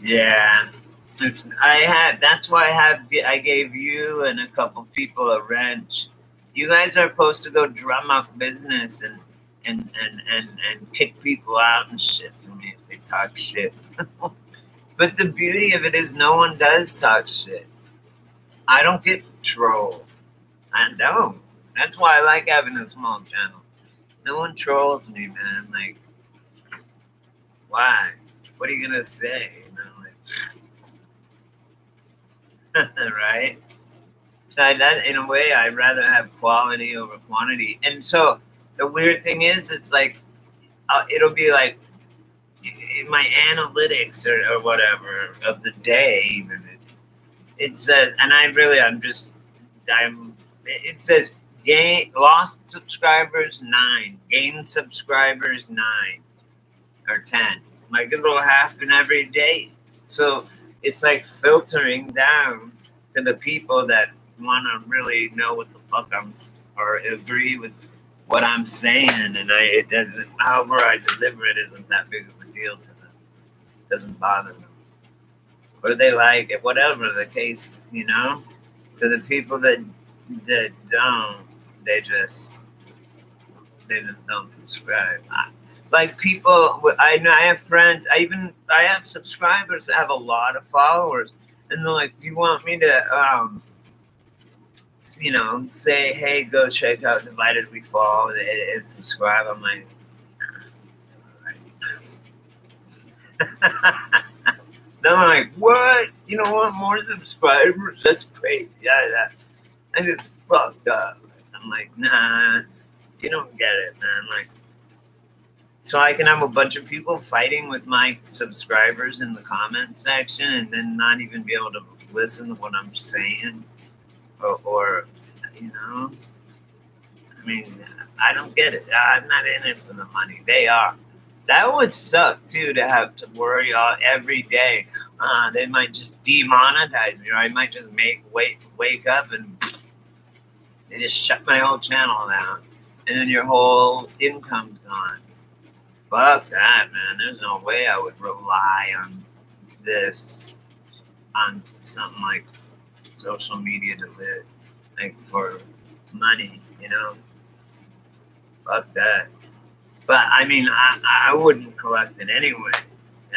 Yeah. That's why I gave you and a couple people a wrench. You guys are supposed to go drum up business and kick people out and shit for me if they talk shit. But the beauty of it is no one does talk shit. I don't get trolled. I don't. That's why I like having a small channel. No one trolls me, man. Like, why? What are you gonna say? Right? So that, in a way, I'd rather have quality over quantity. And so the weird thing is, it's like it'll be like my analytics or whatever of the day. Even it says, and it says lost subscribers 9, gained subscribers 9 or 10. Like it'll happen every day. So it's like filtering down to the people that want to really know what the fuck or agree with what I'm saying, and it doesn't. However I deliver it isn't that big of a deal to them. It doesn't bother them, or they like it, whatever the case, So the people that don't, they just don't subscribe. Like people, I know I have friends. I have subscribers that have a lot of followers, and they're like, "Do you want me to, say, hey, go check out Divided We Fall and subscribe?" I'm like, nah, it's all right. Then I'm like, what? You don't want more subscribers? That's crazy. Yeah. I just fucked up. I'm like, nah, you don't get it, man. Like, so I can have a bunch of people fighting with my subscribers in the comment section and then not even be able to listen to what I'm saying, or I mean, I don't get it. I'm not in it for the money. They are. That would suck too, to have to worry every day. They might just demonetize me, or I might just wake up and they just shut my whole channel down, and then your whole income's gone. Fuck that, man. There's no way I would rely on something like social media to live, like for money, Fuck that. But I mean, I wouldn't collect it anyway.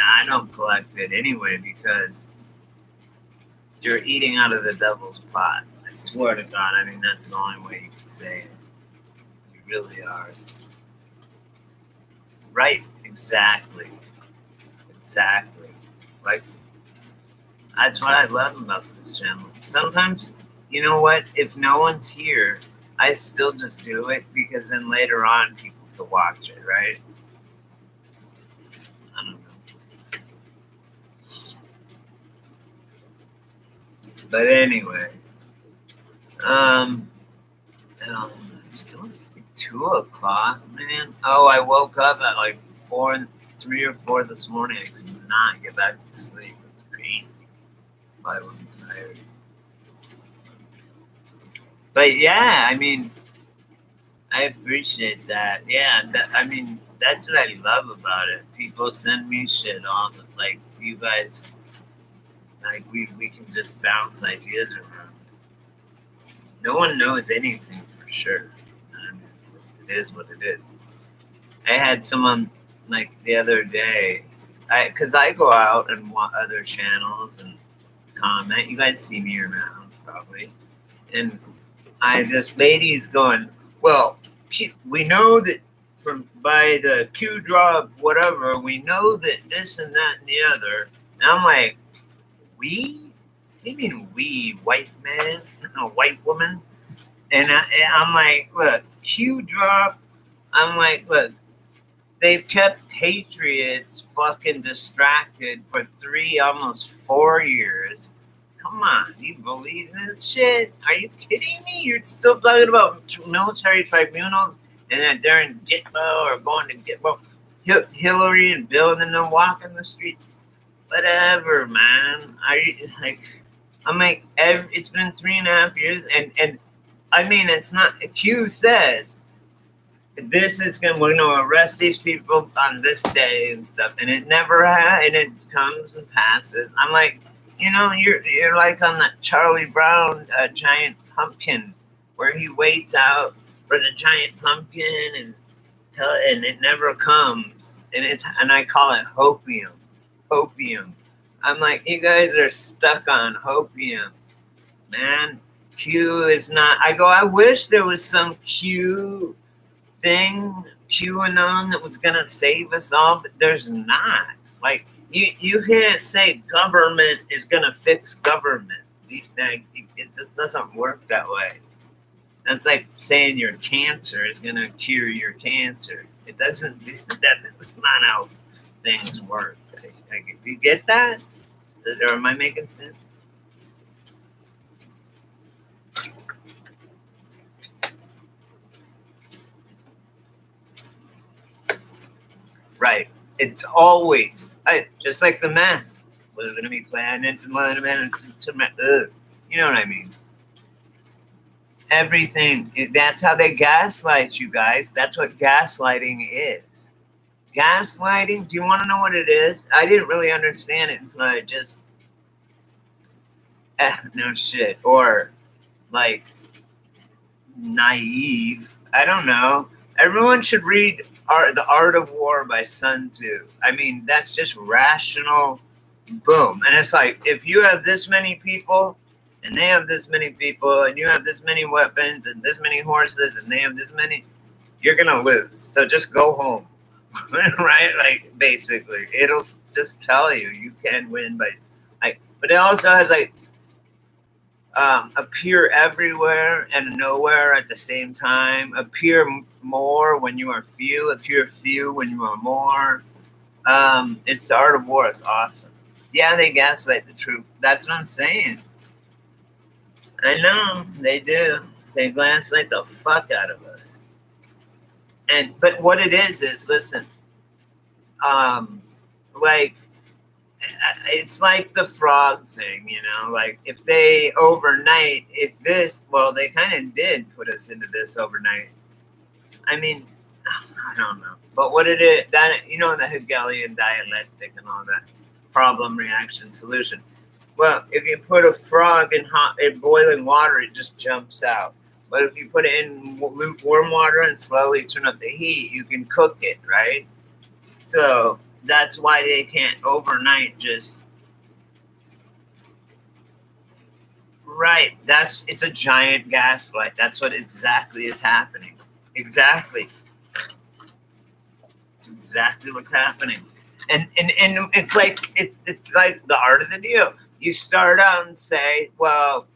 I don't collect it anyway because you're eating out of the devil's pot. I swear to God. I mean, that's the only way you can say it. You really are. Right? Exactly. Like, that's what I love about this channel. Sometimes, you know what? If no one's here, I still just do it because then later on people can watch it, right? I don't know. But anyway, it's 2:00, man. Oh, I woke up at like 3 or 4 this morning. I could not get back to sleep. It's crazy. I was tired. But yeah, I mean, I appreciate that. Yeah, that's what I love about it. People send me shit all the, like, you guys, like, we can just bounce ideas around. No one knows anything for sure. I mean, it is what it is. I had someone, like, the other day, because I go out and watch other channels and comment. You guys see me around, probably. And this lady's going, well, we know that by the Q drop, whatever, we know that this and that and the other. And I'm like, we? What do you mean we, white man, a white woman? And I'm like, look, Q drop. I'm like, look, they've kept patriots fucking distracted for almost 4 years. Come on, you believe this shit? Are you kidding me? You're still talking about military tribunals and that they're in Gitmo or going to Gitmo. Hillary and Bill, and then they're walking the streets. Whatever, man. I'm like, it's been 3.5 years, and I mean, it's not. Q says we're gonna arrest these people on this day and stuff, and it never and it comes and passes. I'm like, you're like on that Charlie Brown giant pumpkin, where he waits out for the giant pumpkin and it never comes, and I call it hopium. I'm like, you guys are stuck on hopium, man. Q is not. I go, I wish there was some Q thing, QAnon, that was gonna save us all, but there's not. Like, you can't say government is gonna fix government. It just doesn't work that way. That's like saying your cancer is gonna cure your cancer. It doesn't. That's not how things work. Do you get that? Or am I making sense? Right. It's always just like the mask. Was going to be planned into you know what I mean? Everything. That's how they gaslight you guys. That's what gaslighting is. Gaslighting. Do you want to know what it is? I didn't really understand it until I just no shit, or like naive. I don't know. Everyone should read The Art of War by Sun Tzu. I mean, that's just rational. Boom. And it's like, if you have this many people, and they have this many people, and you have this many weapons, and this many horses, and they have this many, you're going to lose. So just go home. Right? Like, basically. It'll just tell you you can win by, like, but it also has, like, appear everywhere and nowhere at the same time. Appear more when you are few. Appear few when you are more. It's the art of war. It's awesome. Yeah, they gaslight the truth. That's what I'm saying. I know they do. They gaslight the fuck out of us. But what it is listen. Like. It's like the frog thing, you know, like if they overnight, well, they kind of did put us into this overnight. I mean, I don't know. But what it is, that, you know, the Hegelian dialectic and all that, problem, reaction, solution. Well, if you put a frog in boiling water, it just jumps out. But if you put it in lukewarm water and slowly turn up the heat, you can cook it, right? So that's why they can't overnight just. Right. It's a giant gaslight. That's what exactly is happening. Exactly. It's exactly what's happening. And it's like the art of the deal. You start out and say, well,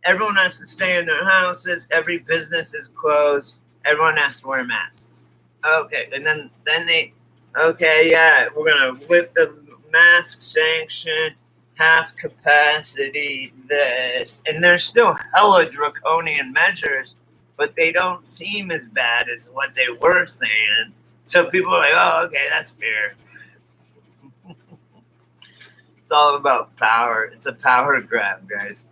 everyone has to stay in their houses, every business is closed, everyone has to wear masks. Okay, and then they, okay, yeah, we're gonna lift the mask sanction, half capacity, this, and there's still hella draconian measures, but they don't seem as bad as what they were saying. So people are like, oh, okay, that's fair. It's all about power. It's a power grab, guys.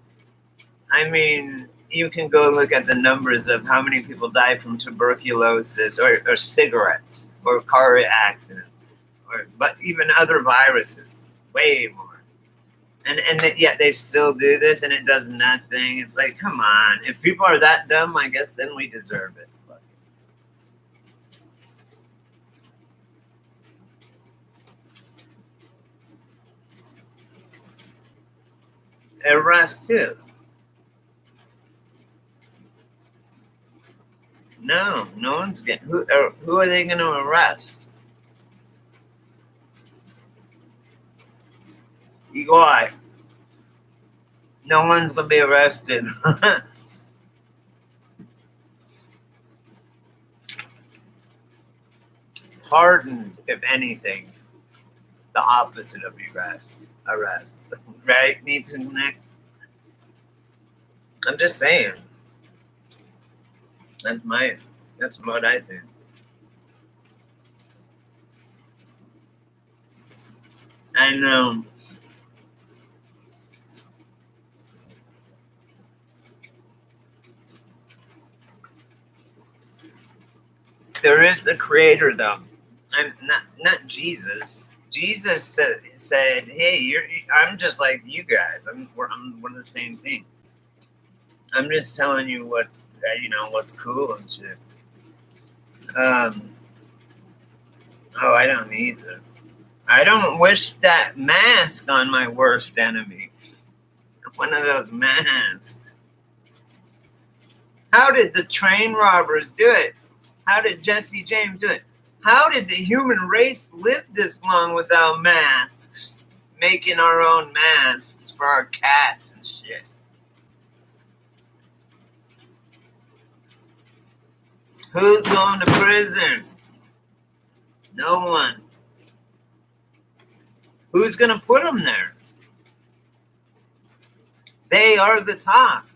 I mean, you can go look at the numbers of how many people die from tuberculosis or cigarettes or car accidents, but even other viruses, way more. And yet they still do this, and it does nothing. It's like, come on. If people are that dumb, I guess then we deserve it. Arrest too. No one's getting. Who are they going to arrest? Why? No one's going to be arrested. Pardoned, if anything. The opposite of arrest. Right? Need to connect. I'm just saying. That's what I think. I know. There is the creator, though. I'm not Jesus. Jesus said, "Hey, I'm just like you guys. I'm one of the same thing. I'm just telling you what what's cool and shit." Oh, I don't either. I don't wish that mask on my worst enemy. One of those masks. How did the train robbers do it? How did Jesse James do it? How did the human race live this long without masks? Making our own masks for our cats and shit. Who's going to prison? No one. Who's going to put them there? They are the top.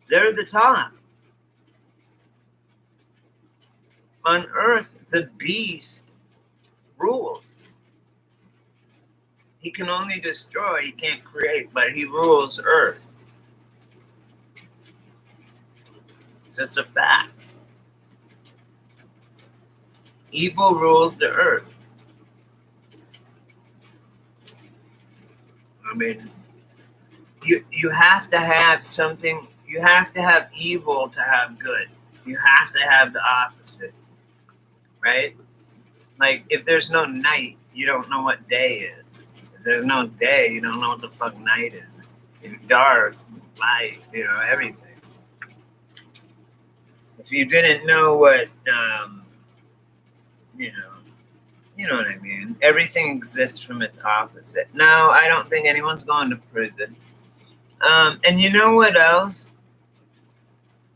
They're the top. On Earth, the beast rules. He can only destroy, he can't create, but he rules Earth. It's just a fact. Evil rules the Earth. I mean, you have to have something, you have to have evil to have good. You have to have the opposite, right? Like, if there's no night, you don't know what day is. If there's no day, you don't know what the fuck night is. If dark, light, everything. If you didn't know what, you know what I mean. Everything exists from its opposite. No, I don't think anyone's going to prison. And you know what else?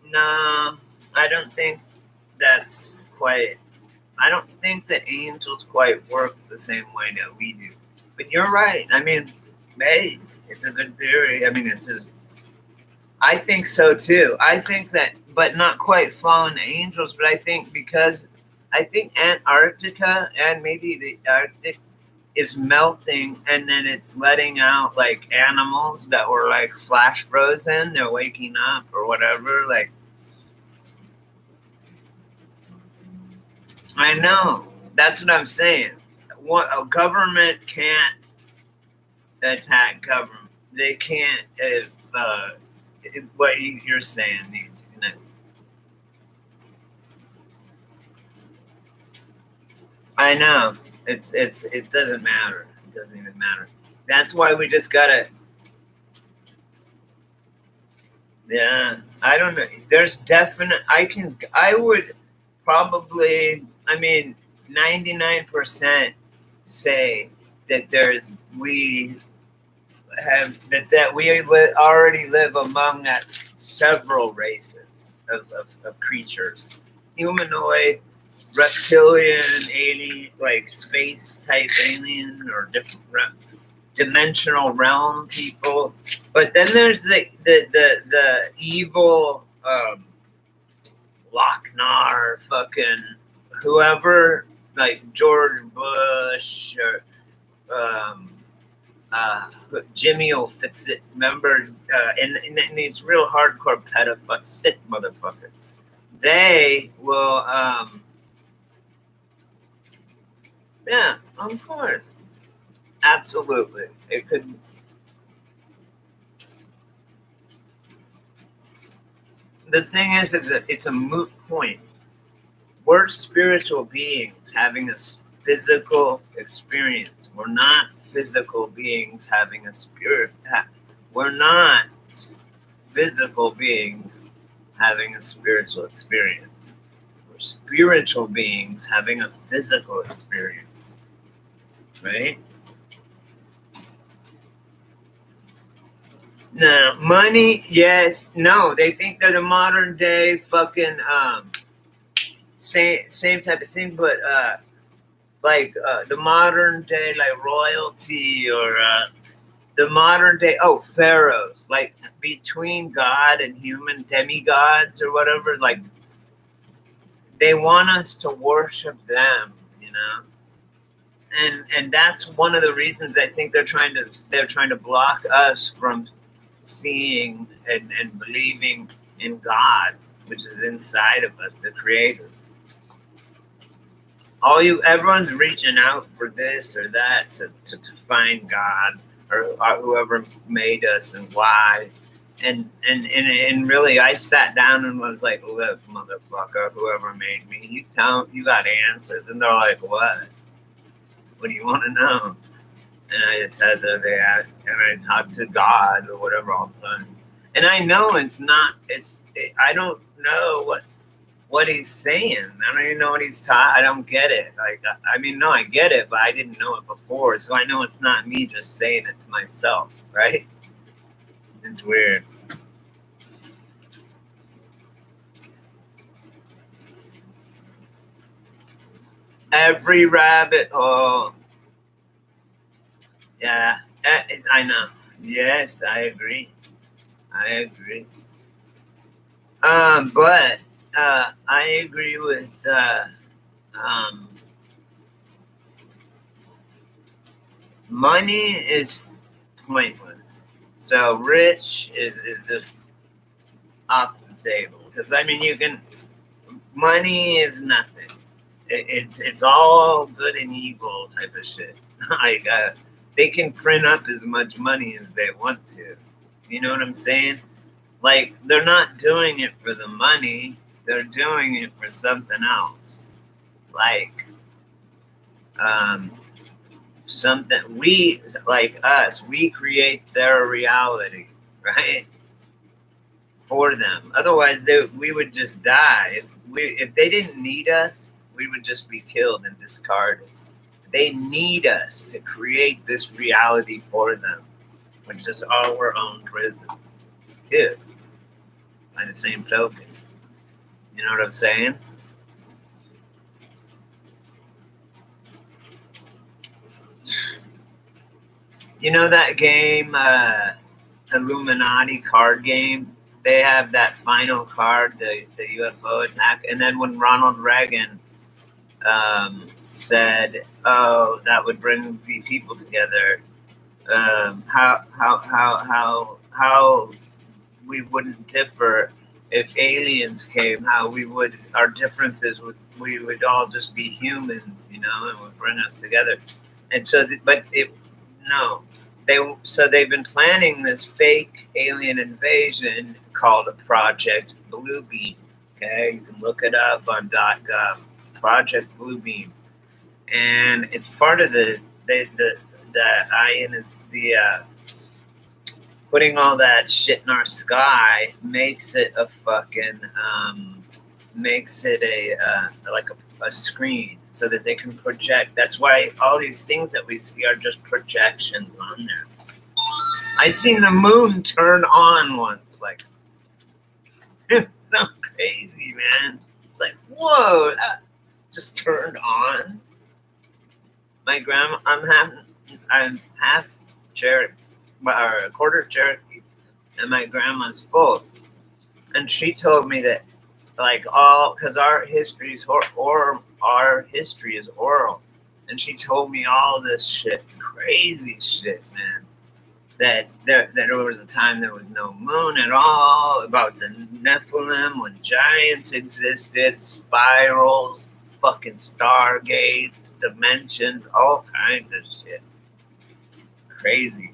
No, I don't think that's quite. I don't think the angels quite work the same way that we do. But you're right. I mean, hey, it's a good theory. I mean, it's just. I think so too. I think that, but not quite fallen angels. But I think because I think Antarctica and maybe the Arctic is melting, and then it's letting out like animals that were like flash frozen. They're waking up or whatever. Like, I know. That's what I'm saying. What a government can't attack government. They can't. What you're saying needs. I know. It doesn't matter. It doesn't even matter. That's why we just gotta. Yeah, I don't know. There's definite. I would probably. I mean, 99% say that we have that we already live among several races of creatures, humanoid, reptilian, alien, like space type alien or different dimensional realm people. But then there's the evil Lochnar fucking whoever, like George Bush or Jimmy will fix it. Remember, and these real hardcore pedophile, sick motherfuckers. They will, yeah, of course, absolutely. It could. The thing is, it's a moot point. We're spiritual beings having a physical experience. We're not physical beings having a spirit. We're not physical beings having a spiritual experience. We're spiritual beings having a physical experience. Right? No, money, yes, no. They think they're the modern day fucking same type of thing, but like the modern day like royalty or the modern day pharaohs, like between God and human demigods or whatever, like they want us to worship them, and that's one of the reasons I think they're trying to block us from seeing and believing in God, which is inside of us, the creator. Everyone's reaching out for this or that to find God or whoever made us and why. And really, I sat down and was like, "Look, motherfucker, whoever made me, you got answers." And they're like, "What? What do you want to know?" And I just had to react, and I talked to God or whatever all the time. And I know I don't know what he's saying. I don't even know what he's taught. I don't get it. Like, I mean, no, I get it, but I didn't know it before. So I know it's not me just saying it to myself, right? It's weird. Every rabbit hole. Yeah, I know. Yes, I agree. I agree. But I agree with um, money is pointless. So rich is just off the table because I mean you can money is nothing. It's all good and evil type of shit. Like they can print up as much money as they want to. You know what I'm saying? Like they're not doing it for the money. They're doing it for something else. Like um, something we like us. We create their reality, right? For them. Otherwise, we would just die. If they didn't need us, we would just be killed and discarded. They need us to create this reality for them, which is our own prison, too, by the same token. You know what I'm saying? You know that game, Illuminati card game? They have that final card, the UFO attack, and then when Ronald Reagan said, "Oh, that would bring the people together," how we wouldn't differ if aliens came. How we would our differences would we would all just be humans, you know, and would bring us together. And so, but it no, they've been planning this fake alien invasion called a Project Bluebeam. Okay, you can look it up on .gov. Project Bluebeam, and it's part of the IN is the putting all that shit in our sky makes it a fucking makes it a like a screen so that they can project. That's why all these things that we see are just projections on there. I seen the moon turn on once, like it's so crazy, man. It's like whoa, that just turned on. My grandma, I'm half Cherokee, or a quarter Cherokee, and my grandma's full. And she told me that, like all, because our history is or our history is oral, and she told me all this shit, crazy shit, man. That there was a time there was no moon at all, about the Nephilim when giants existed, spirals, fucking stargates, dimensions, all kinds of shit. Crazy.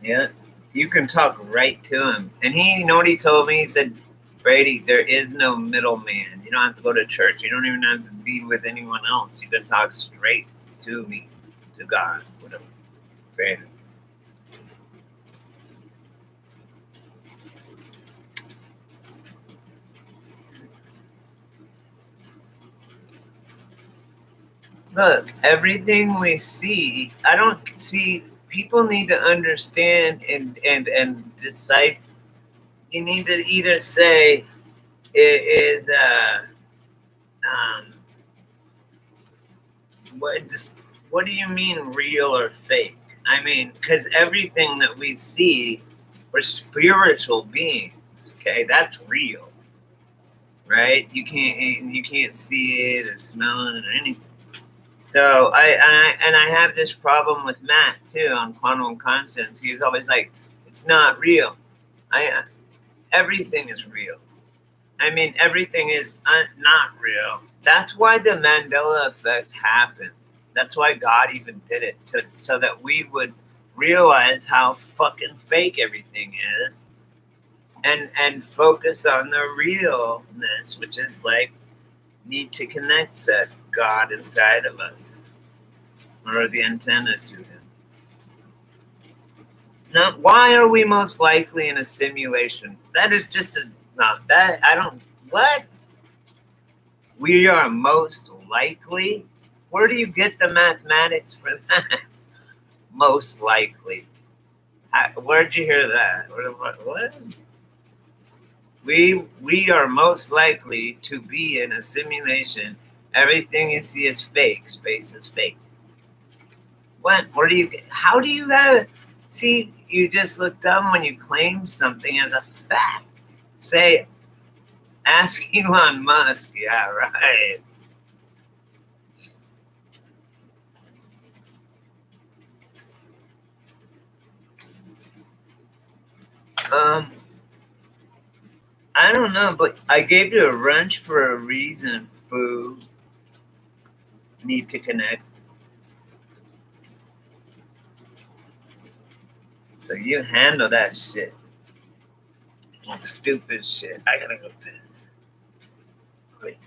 Yeah. You can talk right to him. And you know what he told me? He said, Brady, there is no middleman. You don't have to go to church. You don't even have to be with anyone else. You can talk straight to me, to God, whatever. Brady. Look, everything we see, I don't see, people need to understand and decipher. You need to either say it is, um, what, what do you mean real or fake? I mean, because everything that we see, we're spiritual beings. Okay, that's real, right? You can't see it or smell it or anything. So I have this problem with Matt too on quantum conscience. He's always like, it's not real. I Everything is real. I mean, everything is not real. That's why the Mandela effect happened. That's why God even did it so that we would realize how fucking fake everything is, and focus on the realness, which is like need to connect to God inside of us or the antenna to Him. Now, why are we most likely in a simulation? That is just a not that I don't what we are most likely. Where do you get the mathematics for that? Most likely. Where'd you hear that? What? We are most likely to be in a simulation. Everything you see is fake. Space is fake. What? Where do you? How do you have it? See, you just look dumb when you claim something as a fact. Say, ask Elon Musk. Yeah, right. Um, I don't know, but I gave you a wrench for a reason. Boo. Need to connect. So you handle that shit. That stupid shit. I gotta go piss. Wait.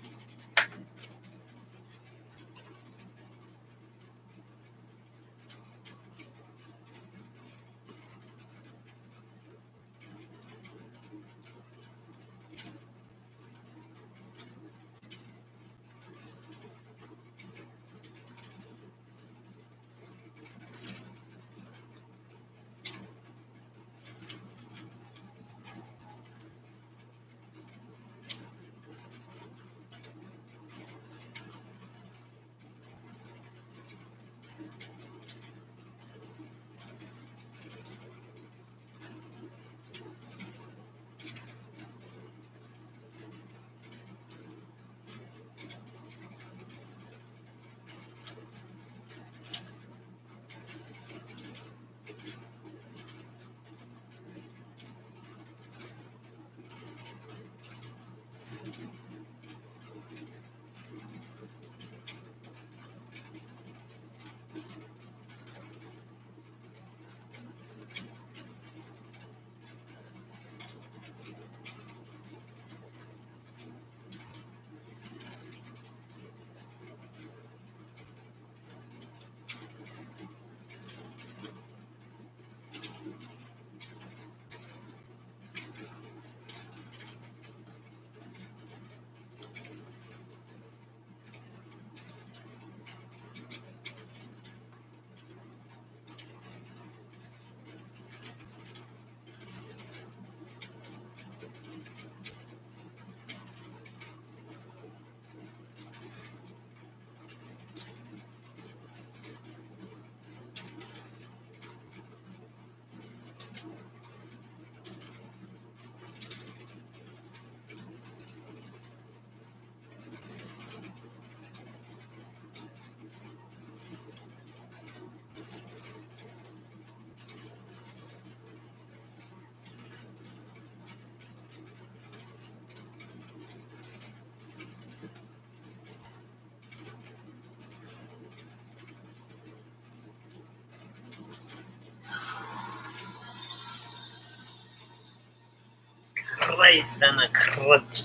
Christ on a crutch.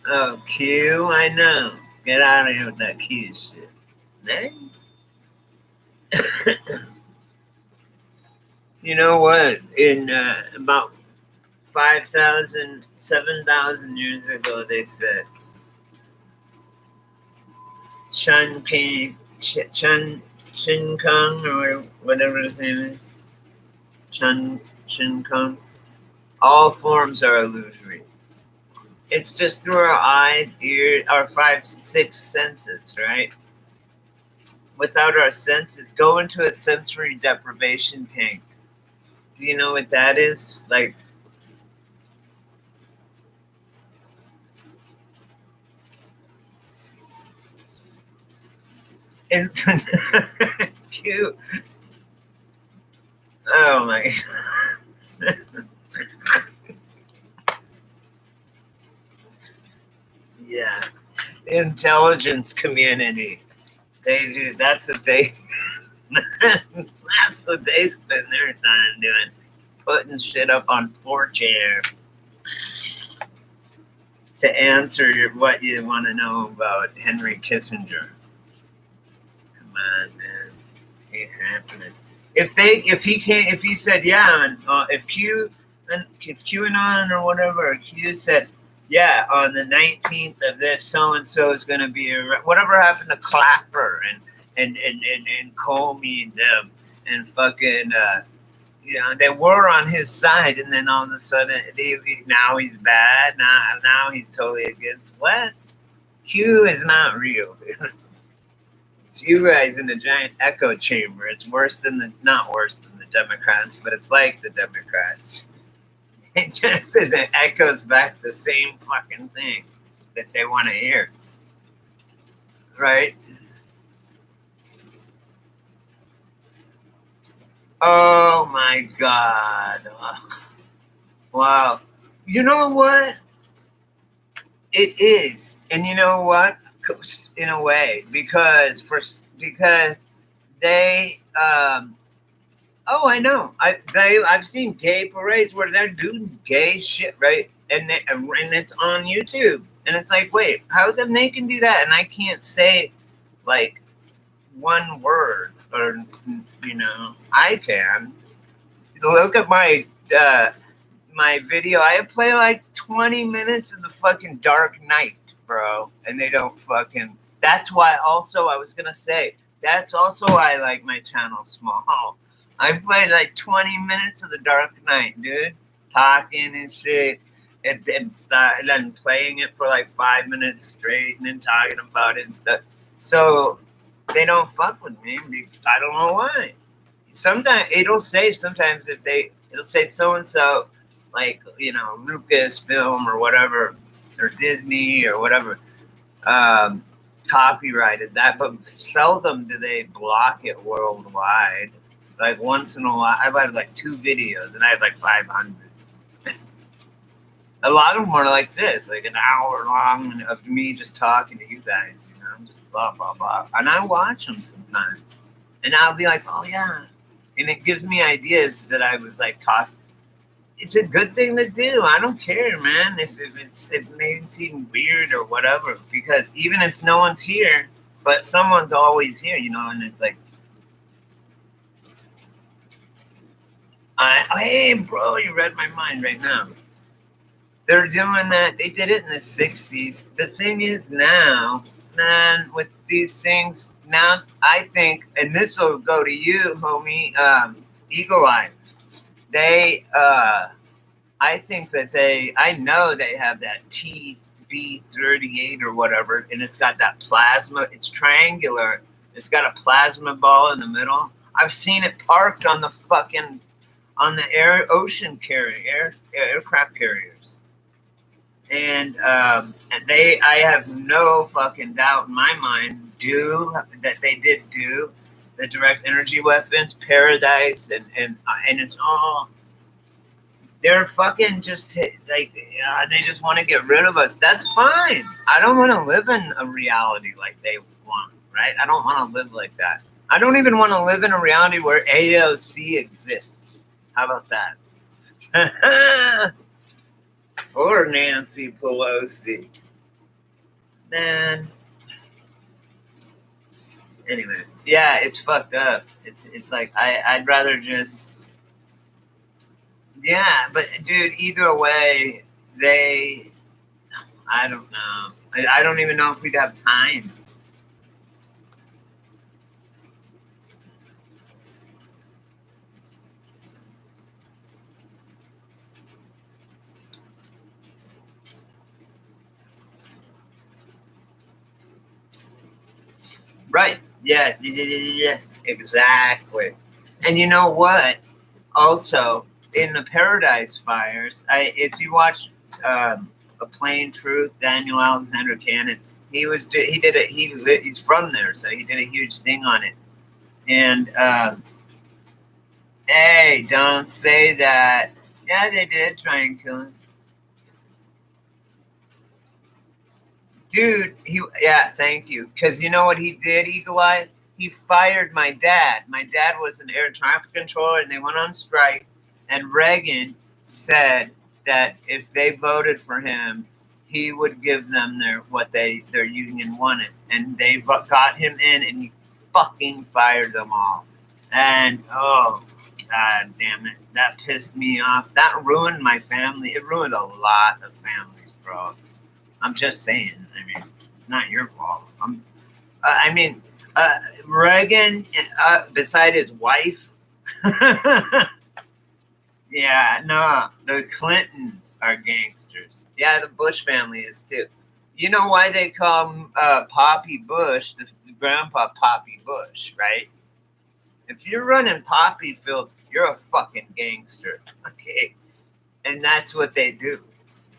Oh, Q, I know. Get out of here with that Q shit. Eh? You know what? In about 5,000, 7,000 years ago, they said Chun King, Chun Chin Kong, or whatever his name is, Chun Chin Kong. All forms are illusory. It's just through our eyes, ears, our five, six senses, right? Without our senses, go into a sensory deprivation tank. Do you know what that is? Like, it's cute. Oh my. Yeah. Intelligence community. They do. That's what they. That's what they spend their time doing, putting shit up on 4chan to answer what you want to know about Henry Kissinger. Come on, man, ain't happening. If he said yeah, and if QAnon or whatever, Q said yeah on the 19th of this, so and so is going to be whatever happened to Clapper and Comey and them. and fucking, they were on his side, and then all of a sudden, now he's bad. Now he's totally against what? Q is not real. It's you guys in a giant echo chamber. It's not worse than the Democrats, but it's like the Democrats. It just it echoes back the same fucking thing that they want to hear, right? Oh my God! Wow. You know what? It is, and you know what? In a way, because they. Oh, I know. I've seen gay parades where they're doing gay shit, right? And it's on YouTube, and it's like, wait, how come they can do that and I can't say like one word, or I can. Look at my video. I play like 20 minutes of the fucking Dark Knight, bro, and they don't fucking. That's why. Also, I was gonna say that's also why I like my channel small. I played like 20 minutes of the Dark Knight, dude, talking and shit, and then playing it for like 5 minutes straight, and then talking about it and stuff. So they don't fuck with me. I don't know why. Sometimes it'll say it'll say so and so, like Lucasfilm or whatever, or Disney or whatever, copyrighted that, but seldom do they block it worldwide. Like once in a while, I've had like 2 videos and I had like 500. A lot of them are like this, like an hour long of me just talking to you guys, just blah, blah, blah. And I watch them sometimes. And I'll be like, oh yeah. And it gives me ideas that I was like talking. It's a good thing to do. I don't care, man, if it may seem weird or whatever. Because even if no one's here, but someone's always here, and it's like, hey, bro, you read my mind right now. They're doing that. They did it in the 60s. The thing is now, man, with these things, now I think, and this will go to you, homie, Eagle Eye. They, I think that I know they have that TB38 or whatever, and it's got that plasma. It's triangular. It's got a plasma ball in the middle. I've seen it parked on the aircraft carriers. And I have no fucking doubt in my mind that they did do the direct energy weapons, Paradise, and it's all, they're fucking just like, they just want to get rid of us. That's fine. I don't want to live in a reality like they want, right? I don't want to live like that. I don't even want to live in a reality where AOC exists. How about that? Or Nancy Pelosi. Man. Anyway, yeah, it's fucked up. It's like I'd rather just, yeah, but dude, either way, I don't know. I don't even know if we'd have time. Right. Yeah. Exactly. And you know what? Also, in the Paradise Fires, if you watch A Plain Truth, Daniel Alexander Cannon, he's from there, so he did a huge thing on it. And hey, don't say that. Yeah, they did try and kill him. Dude, thank you. Because you know what he did, Eagle Eye? He fired my dad. My dad was an air traffic controller, and they went on strike. And Reagan said that if they voted for him, he would give them their union wanted. And they got him in, and he fucking fired them all. And, oh, God damn it. That pissed me off. That ruined my family. It ruined a lot of families, bro. I'm just saying. I mean, it's not your fault. Reagan, beside his wife, Yeah, no, the Clintons are gangsters. Yeah, the Bush family is too. You know why they call Poppy Bush, the grandpa Poppy Bush, right? If you're running poppy fields, you're a fucking gangster, okay? And that's what they do.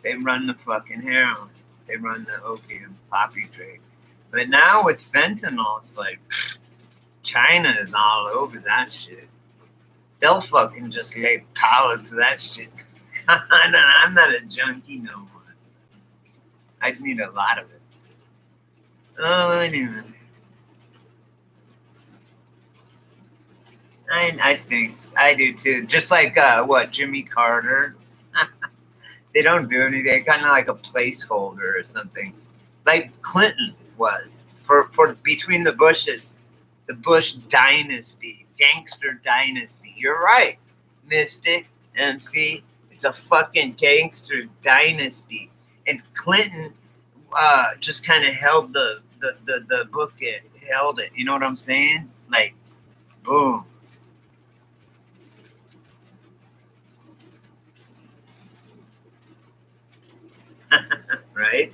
They run the fucking heroin. They run the opium poppy trade. But now with fentanyl, it's like China is all over that shit. They'll fucking just lay pallets of that shit. I'm not a junkie no more. I'd need a lot of it. Oh, anyway. I think I do too. Just like Jimmy Carter. They don't do anything. Kind of like a placeholder or something, like Clinton was for between the Bushes, the Bush dynasty, gangster dynasty. You're right, Mystic MC. It's a fucking gangster dynasty, and Clinton just kind of held the book. It held it. You know what I'm saying? Like, boom. Right?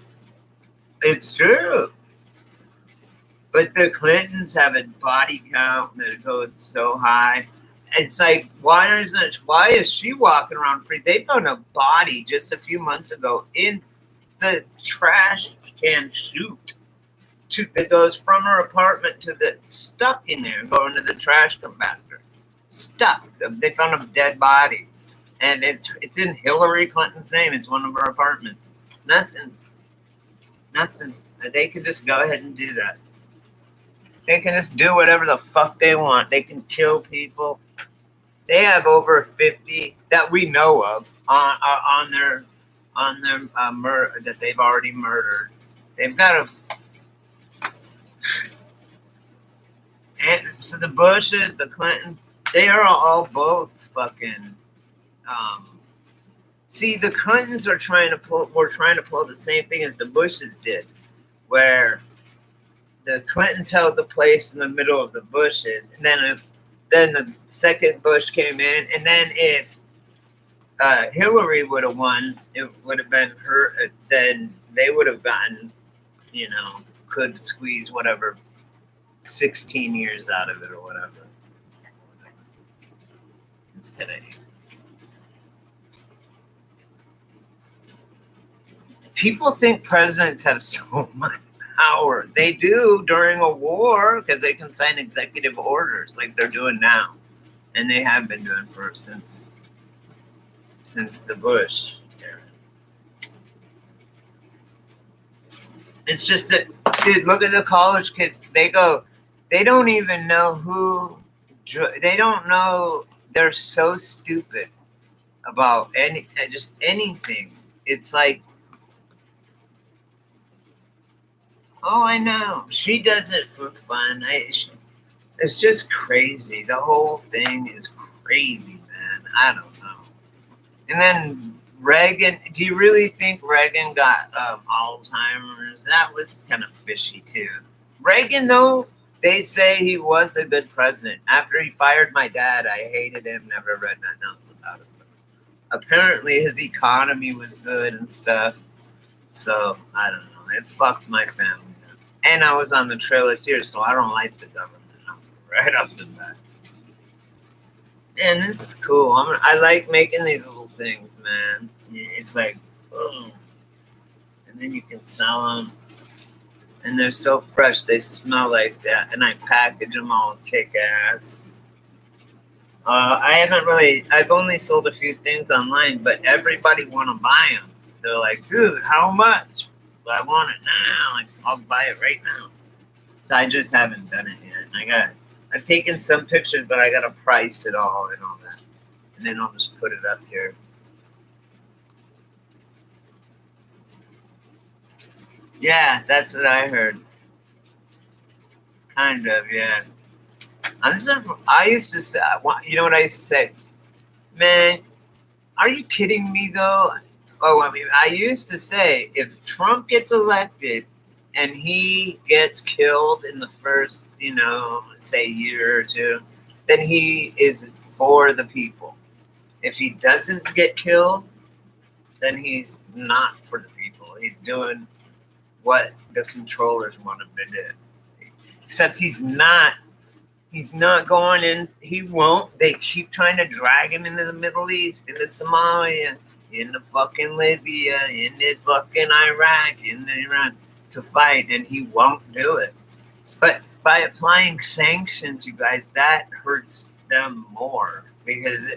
It's true. But the Clintons have a body count that goes so high. It's like, why is she walking around free? They found a body just a few months ago in the trash can chute that goes from her apartment to the stuck in there, going to the trash compactor. Stuck. They found a dead body. And it's in Hillary Clinton's name. It's one of her apartments. Nothing. They could just go ahead and do that. They can just do whatever the fuck they want. They can kill people. They have over 50 that we know of on their murder that they've already murdered. They've got a. And so the Bushes, the Clintons, they are all both fucking. See, the Clintons were trying to pull the same thing as the Bushes did, where the Clintons held the place in the middle of the Bushes, and then the second Bush came in, and then if Hillary would have won, it would have been her. Then they would have gotten, could squeeze whatever 16 years out of it or whatever. It's today. People think presidents have so much power. They do during a war because they can sign executive orders like they're doing now, and they have been doing since the Bush era. It's just that, dude, look at the college kids. They don't even know who. They don't know. They're so stupid about just anything. It's like, oh, I know. She does it for fun. It's just crazy. The whole thing is crazy, man. I don't know. And then Reagan. Do you really think Reagan got Alzheimer's? That was kind of fishy too. Reagan, though, they say he was a good president. After he fired my dad, I hated him. Never read nothing else about him. Apparently, his economy was good and stuff. So I don't know. It fucked my family up. And I was on the Trail of Tears, so I don't like the government right off the bat. Man, this is cool. I like making these little things, man. It's like, boom. And then you can sell them. And they're so fresh. They smell like that. And I package them all kick-ass. I've only sold a few things online, but everybody want to buy them. They're like, dude, how much? Well, I want it now. Like, I'll buy it right now. So I just haven't done it yet. I've taken some pictures, but I got to price it all and all that. And then I'll just put it up here. Yeah, that's what I heard. Kind of, yeah. I used to say, you know what I used to say? Man, are you kidding me, though? Oh, I mean, I used to say, if Trump gets elected and he gets killed in the first, say, year or two, then he is for the people. If he doesn't get killed, then he's not for the people. He's doing what the controllers want him to do. Except he's not. He's not going in. He won't. They keep trying to drag him into the Middle East, into Somalia, into fucking Libya, into fucking Iraq, into Iran to fight, and he won't do it. But by applying sanctions, you guys, that hurts them more because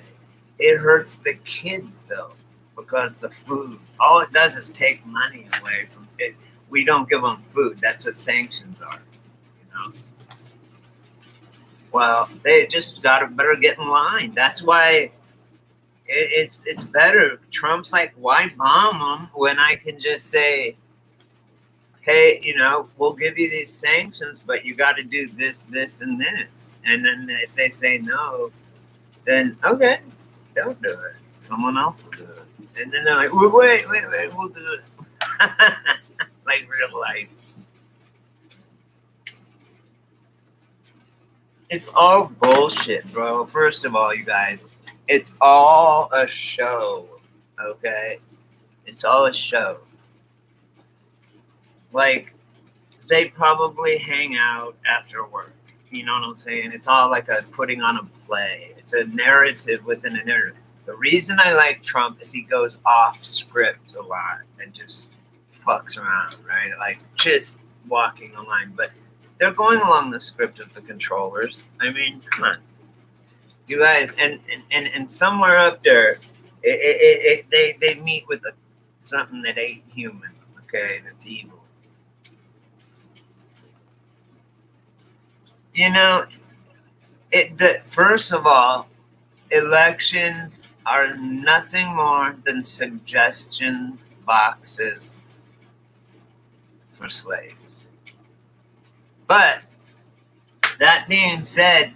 it hurts the kids, though, because the food, all it does is take money away from it. We don't give them food. That's what sanctions are, you know? Well, they just better get in line. That's why it's better. Trump's like, why bomb them when I can just say, hey, you know, we'll give you these sanctions, but you got to do this, this, and this. And then if they say no, then okay, don't do it. Someone else will do it. And then they're like, wait, we'll do it. Like real life. It's all bullshit, bro. First of all, you guys, it's all a show, okay? It's all a show. Like, they probably hang out after work. You know what I'm saying? It's all like a putting on a play. It's a narrative within a narrative. The reason I like Trump is he goes off script a lot and just fucks around, right? Like, just walking a line. But they're going along the script of the controllers. I mean, come on. You guys, and somewhere up there, they meet with something that ain't human, okay, that's evil. You know, first of all, elections are nothing more than suggestion boxes for slaves. But that being said,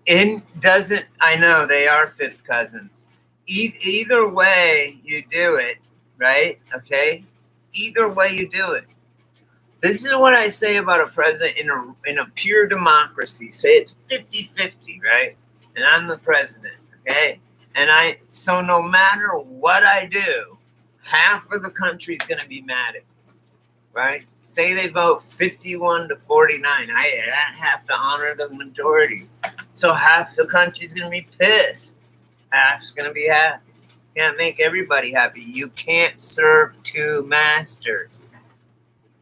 I know they are fifth cousins. Either way you do it, right? Okay? Either way you do it. This is what I say about a president in a pure democracy. Say it's 50-50, right? And I'm the president, okay? So no matter what I do, half of the country's going to be mad at me, right? Say they vote 51-49. I have to honor the majority. So half the country's going to be pissed. Half's going to be happy. Can't make everybody happy. You can't serve two masters.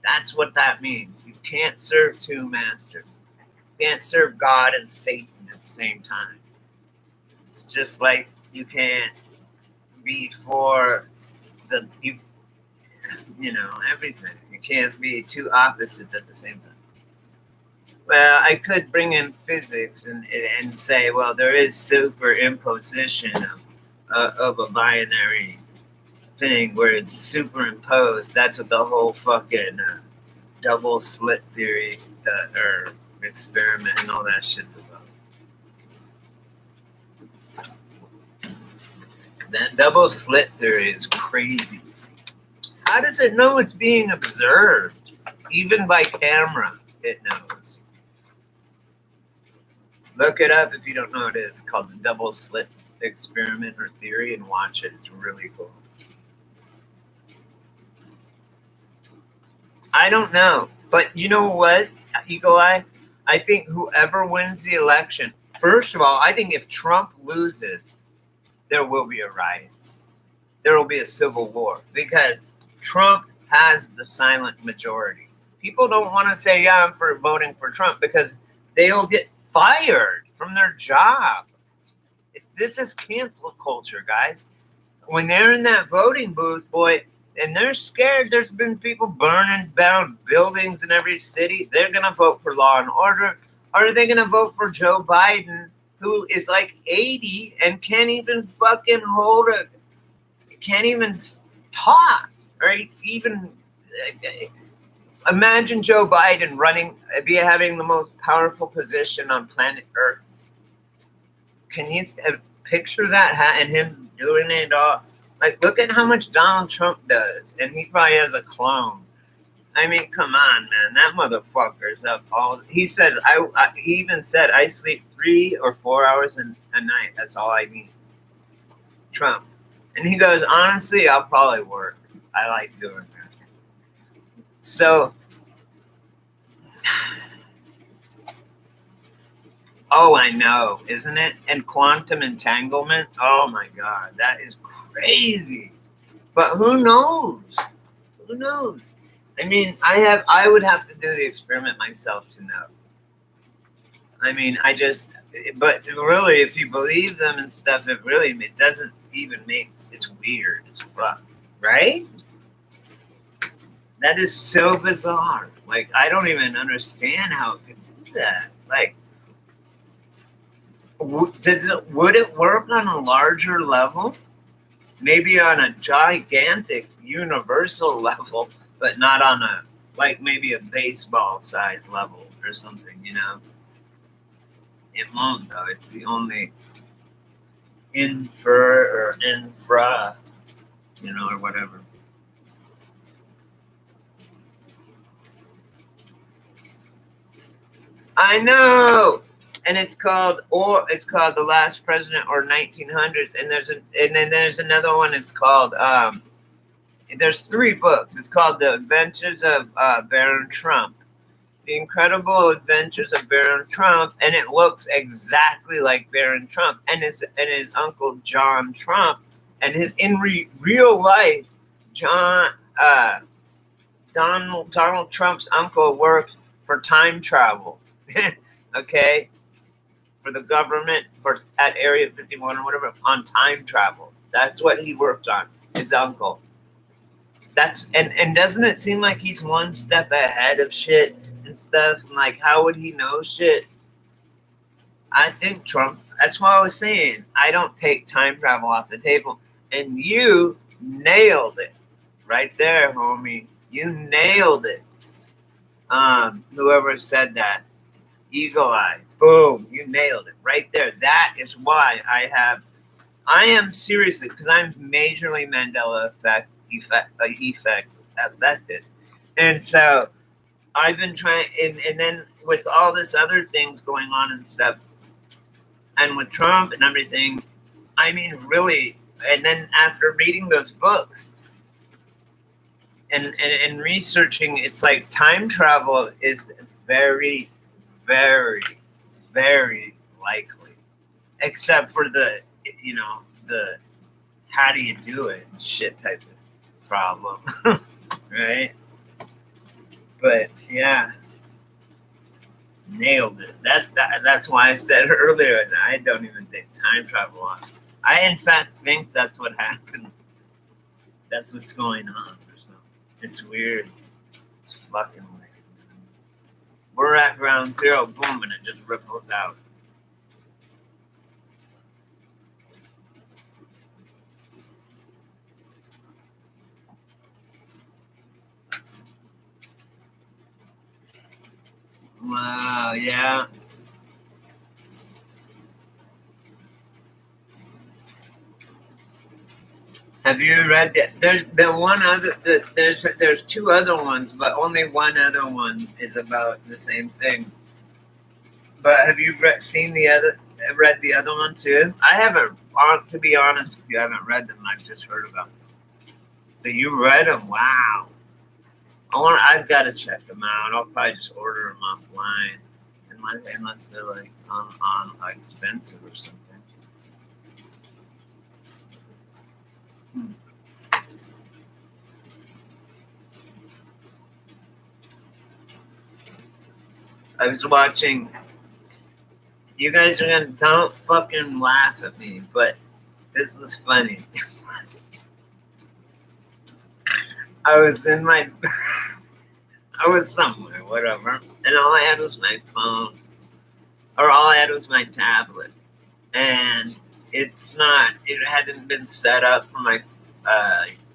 That's what that means. You can't serve two masters. You can't serve God and Satan at the same time. It's just like you can't be for everything. You can't be two opposites at the same time. Well, I could bring in physics and say, well, there is superimposition of a binary thing where it's superimposed. That's what the whole fucking double slit theory or experiment and all that shit's about. That double slit theory is crazy. How does it know it's being observed? Even by camera, it knows. Look it up if you don't know what it is. It's called the double slit experiment or theory, and watch it. It's really cool. I don't know. But you know what, Eagle Eye? I think whoever wins the election, first of all, I think if Trump loses, there will be a riot. There will be a civil war because Trump has the silent majority. People don't want to say, yeah, I'm for voting for Trump because they'll get fired from their job. This is cancel culture, guys. When they're in that voting booth, boy, and they're scared, there's been people burning down buildings in every city. They're going to vote for law and order. Or are they going to vote for Joe Biden, who is like 80 and can't even fucking can't even talk, right? Even imagine Joe Biden having the most powerful position on planet Earth. Can you picture that and him doing it all? Like, look at how much Donald Trump does, and he probably has a clone. I mean, come on, man. That motherfucker's up all. He says he even said I sleep 3 or 4 hours a night. That's all I need. Trump, and he goes, honestly, I'll probably work. I like doing that. So, oh, I know, isn't it? And quantum entanglement. Oh my God, that is crazy. But who knows? Who knows? I mean, I would have to do the experiment myself to know. I mean, but really, if you believe them and stuff, it doesn't even make, it's weird. It's fucked, right? That is so bizarre. Like, I don't even understand how it could do that. Like, would it work on a larger level? Maybe on a gigantic universal level, but not on a, like, maybe a baseball size level or something, you know? It won't, though. It's the only infra, you know, or whatever. I know, and it's called The Last President or 1900s, and then there's another one. It's called there's 3 books. It's called The Adventures of Baron Trump, The Incredible Adventures of Baron Trump, and it looks exactly like Baron Trump and his uncle John Trump, and his real life Donald Trump's uncle worked for time travel. Okay, for the government at Area 51 or whatever on time travel. That's what he worked on. His uncle. And doesn't it seem like he's one step ahead of shit and stuff? And like, how would he know shit? I think Trump. That's what I was saying. I don't take time travel off the table, and you nailed it right there, homie. You nailed it. Whoever said that. Eagle eye. Boom. You nailed it right there. That is why I am seriously, because I'm majorly Mandela affected. And so I've been trying, and then with all this other things going on and stuff, and with Trump and everything, I mean, really, and then after reading those books and researching, it's like time travel is very, very, very likely, except for the how do you do it shit type of problem, right? But yeah, nailed it. That's why I said earlier I don't even think time travel on. I in fact think that's what happened. That's what's going on or something. It's weird. It's fucking weird. We're at ground zero, boom, and it just ripples out. Wow, yeah. Have you read that? There's the one other. There's 2 other ones, but only one other one is about the same thing. But have you read the other one too? I haven't. To be honest, if you haven't read them, I've just heard about them. So you read them? Wow. I've got to check them out. I'll probably just order them offline, unless they're like on expensive or something. I was watching. You guys are don't fucking laugh at me, but this was funny. I was I was somewhere, whatever, and all I had was my phone, or all I had was my tablet, and it hadn't been set up for my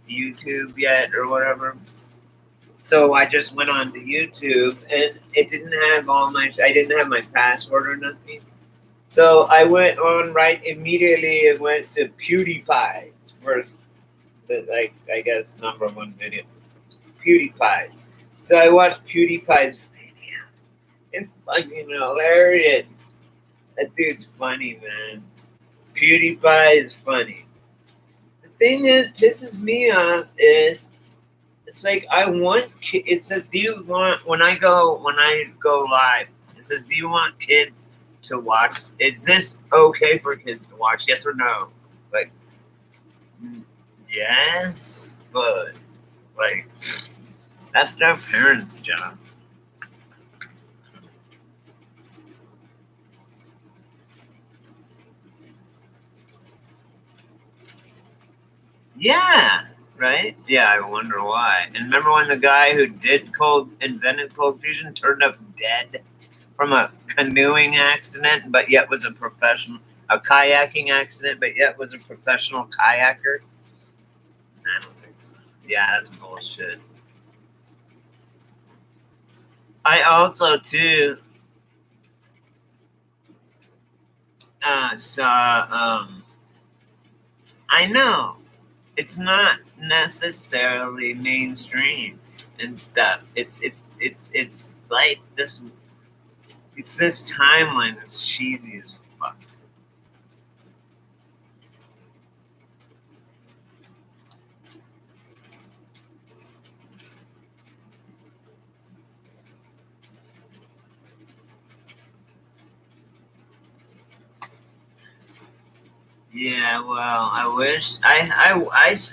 YouTube yet or whatever. So I just went on to YouTube, and it didn't have I didn't have my password or nothing. So I went on right immediately and went to PewDiePie's first, I guess, #1 video. PewDiePie. So I watched PewDiePie's video. It's fucking hilarious. That dude's funny, man. PewDiePie is funny. The thing that pisses me off is it's like I want. It says, "Do you want?" When I go live, it says, "Do you want kids to watch? Is this okay for kids to watch? Yes or no?" Like, yes, but like that's their parents' job. Yeah, right? Yeah, I wonder why. And remember when the guy who invented cold fusion turned up dead from a canoeing accident, but yet was a kayaking accident, but yet was a professional kayaker? I don't think so. Yeah, that's bullshit. I also, too, saw, I know it's not necessarily mainstream and stuff. It's like this. It's this timeline that's cheesy as fuck. Yeah, well, I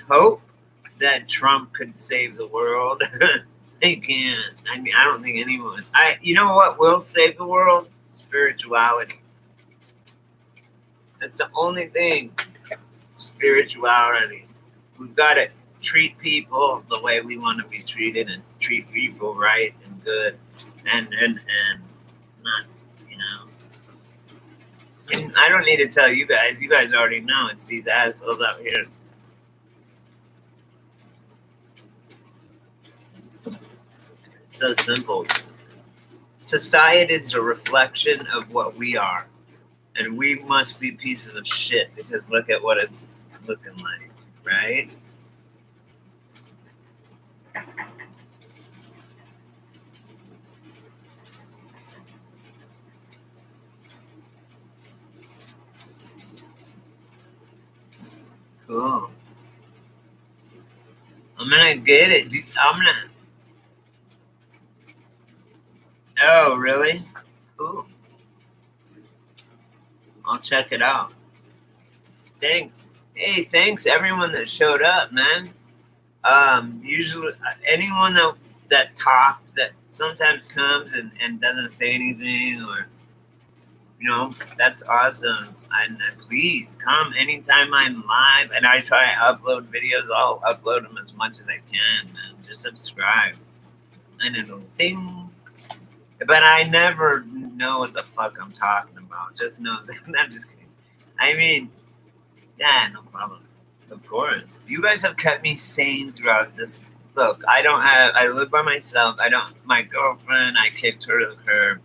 hope that Trump could save the world. He can't. I mean, I don't think anyone. You know what will save the world? Spirituality. That's the only thing. Spirituality. We've got to treat people the way we want to be treated, and treat people right and good, and not, you know. And I don't need to tell you guys. You guys already know it's these assholes out here. It's so simple. Society is a reflection of what we are, and we must be pieces of shit because look at what it's looking like, right? Cool. I'm gonna get it. I'm gonna. Oh, really? Cool. I'll check it out. Thanks. Hey, thanks everyone that showed up, man. Usually anyone that talked that sometimes comes and doesn't say anything, or that's awesome. And please come anytime I'm live, and I try to upload videos. I'll upload them as much as I can, man. Just subscribe and it'll ding. But I never know what the fuck I'm talking about. Just know that I'm just kidding. I mean, yeah, no problem. Of course. You guys have kept me sane throughout this. Look, I live by myself. My girlfriend, I kicked her to the curb.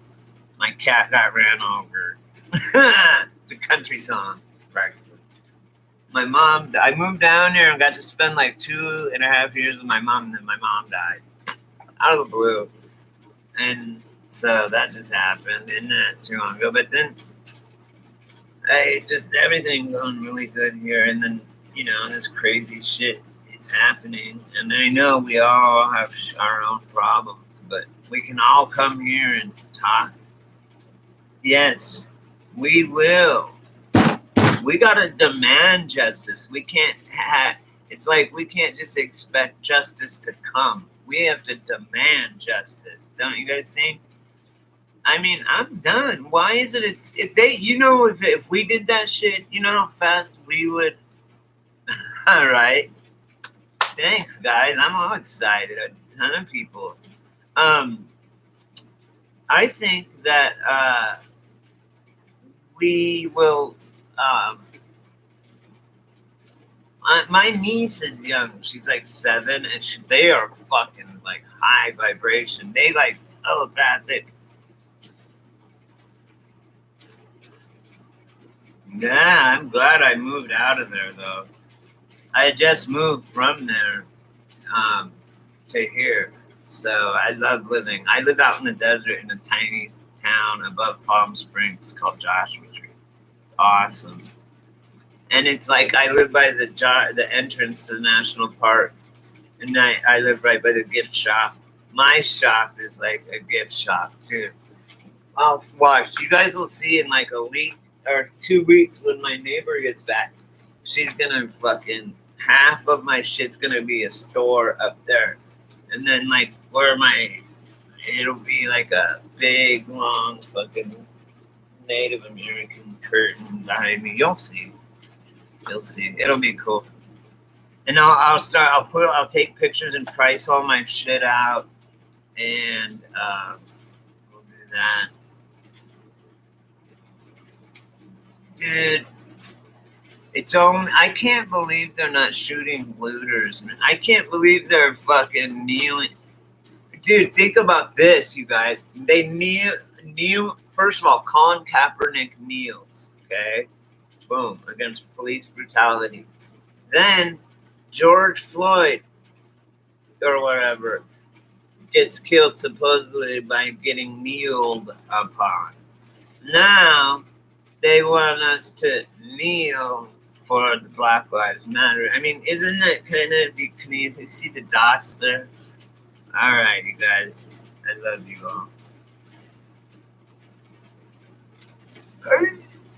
My cat got ran over. It's a country song, practically. My mom, I moved down here and got to spend like 2.5 years with my mom, and then my mom died. Out of the blue. And so that just happened, and not too long ago. But then, everything going really good here, and then, this crazy shit is happening. And I know we all have our own problems, but we can all come here and talk. Yes, we will. We gotta demand justice. We can't it's like we can't just expect justice to come. We have to demand justice. Don't you guys think? I mean, I'm done. Why is it? If we did that shit, you know how fast we would. All right. Thanks, guys. I'm all excited. A ton of people. I think that we will. My niece is young. She's like 7, and they are fucking like high vibration. They like telepathic. Yeah, I'm glad I moved out of there though. I just moved from there to here, So I love living. I live out in the desert in a tiny town above Palm Springs called Joshua Tree. Awesome. And it's like I live by the entrance to the national park, and I live right by the gift shop. My shop is like a gift shop too. I'll watch. You guys will see in like a week or 2 weeks when my neighbor gets back. She's gonna fucking half of my shit's gonna be a store up there, and then like where it'll be like a big long fucking Native American curtain behind me. You'll see. You'll see. It'll be cool. And I'll take pictures and price all my shit out, and we'll do that. Dude, I can't believe they're not shooting looters, man. I can't believe they're fucking kneeling. Dude, think about this, you guys. They kneel. First of all, Colin Kaepernick kneels, okay? Boom, against police brutality. Then George Floyd, or whatever, gets killed supposedly by getting kneeled upon. Now, they want us to kneel for the Black Lives Matter. I mean, isn't that kind of, can you see the dots there? All right, you guys. I love you all.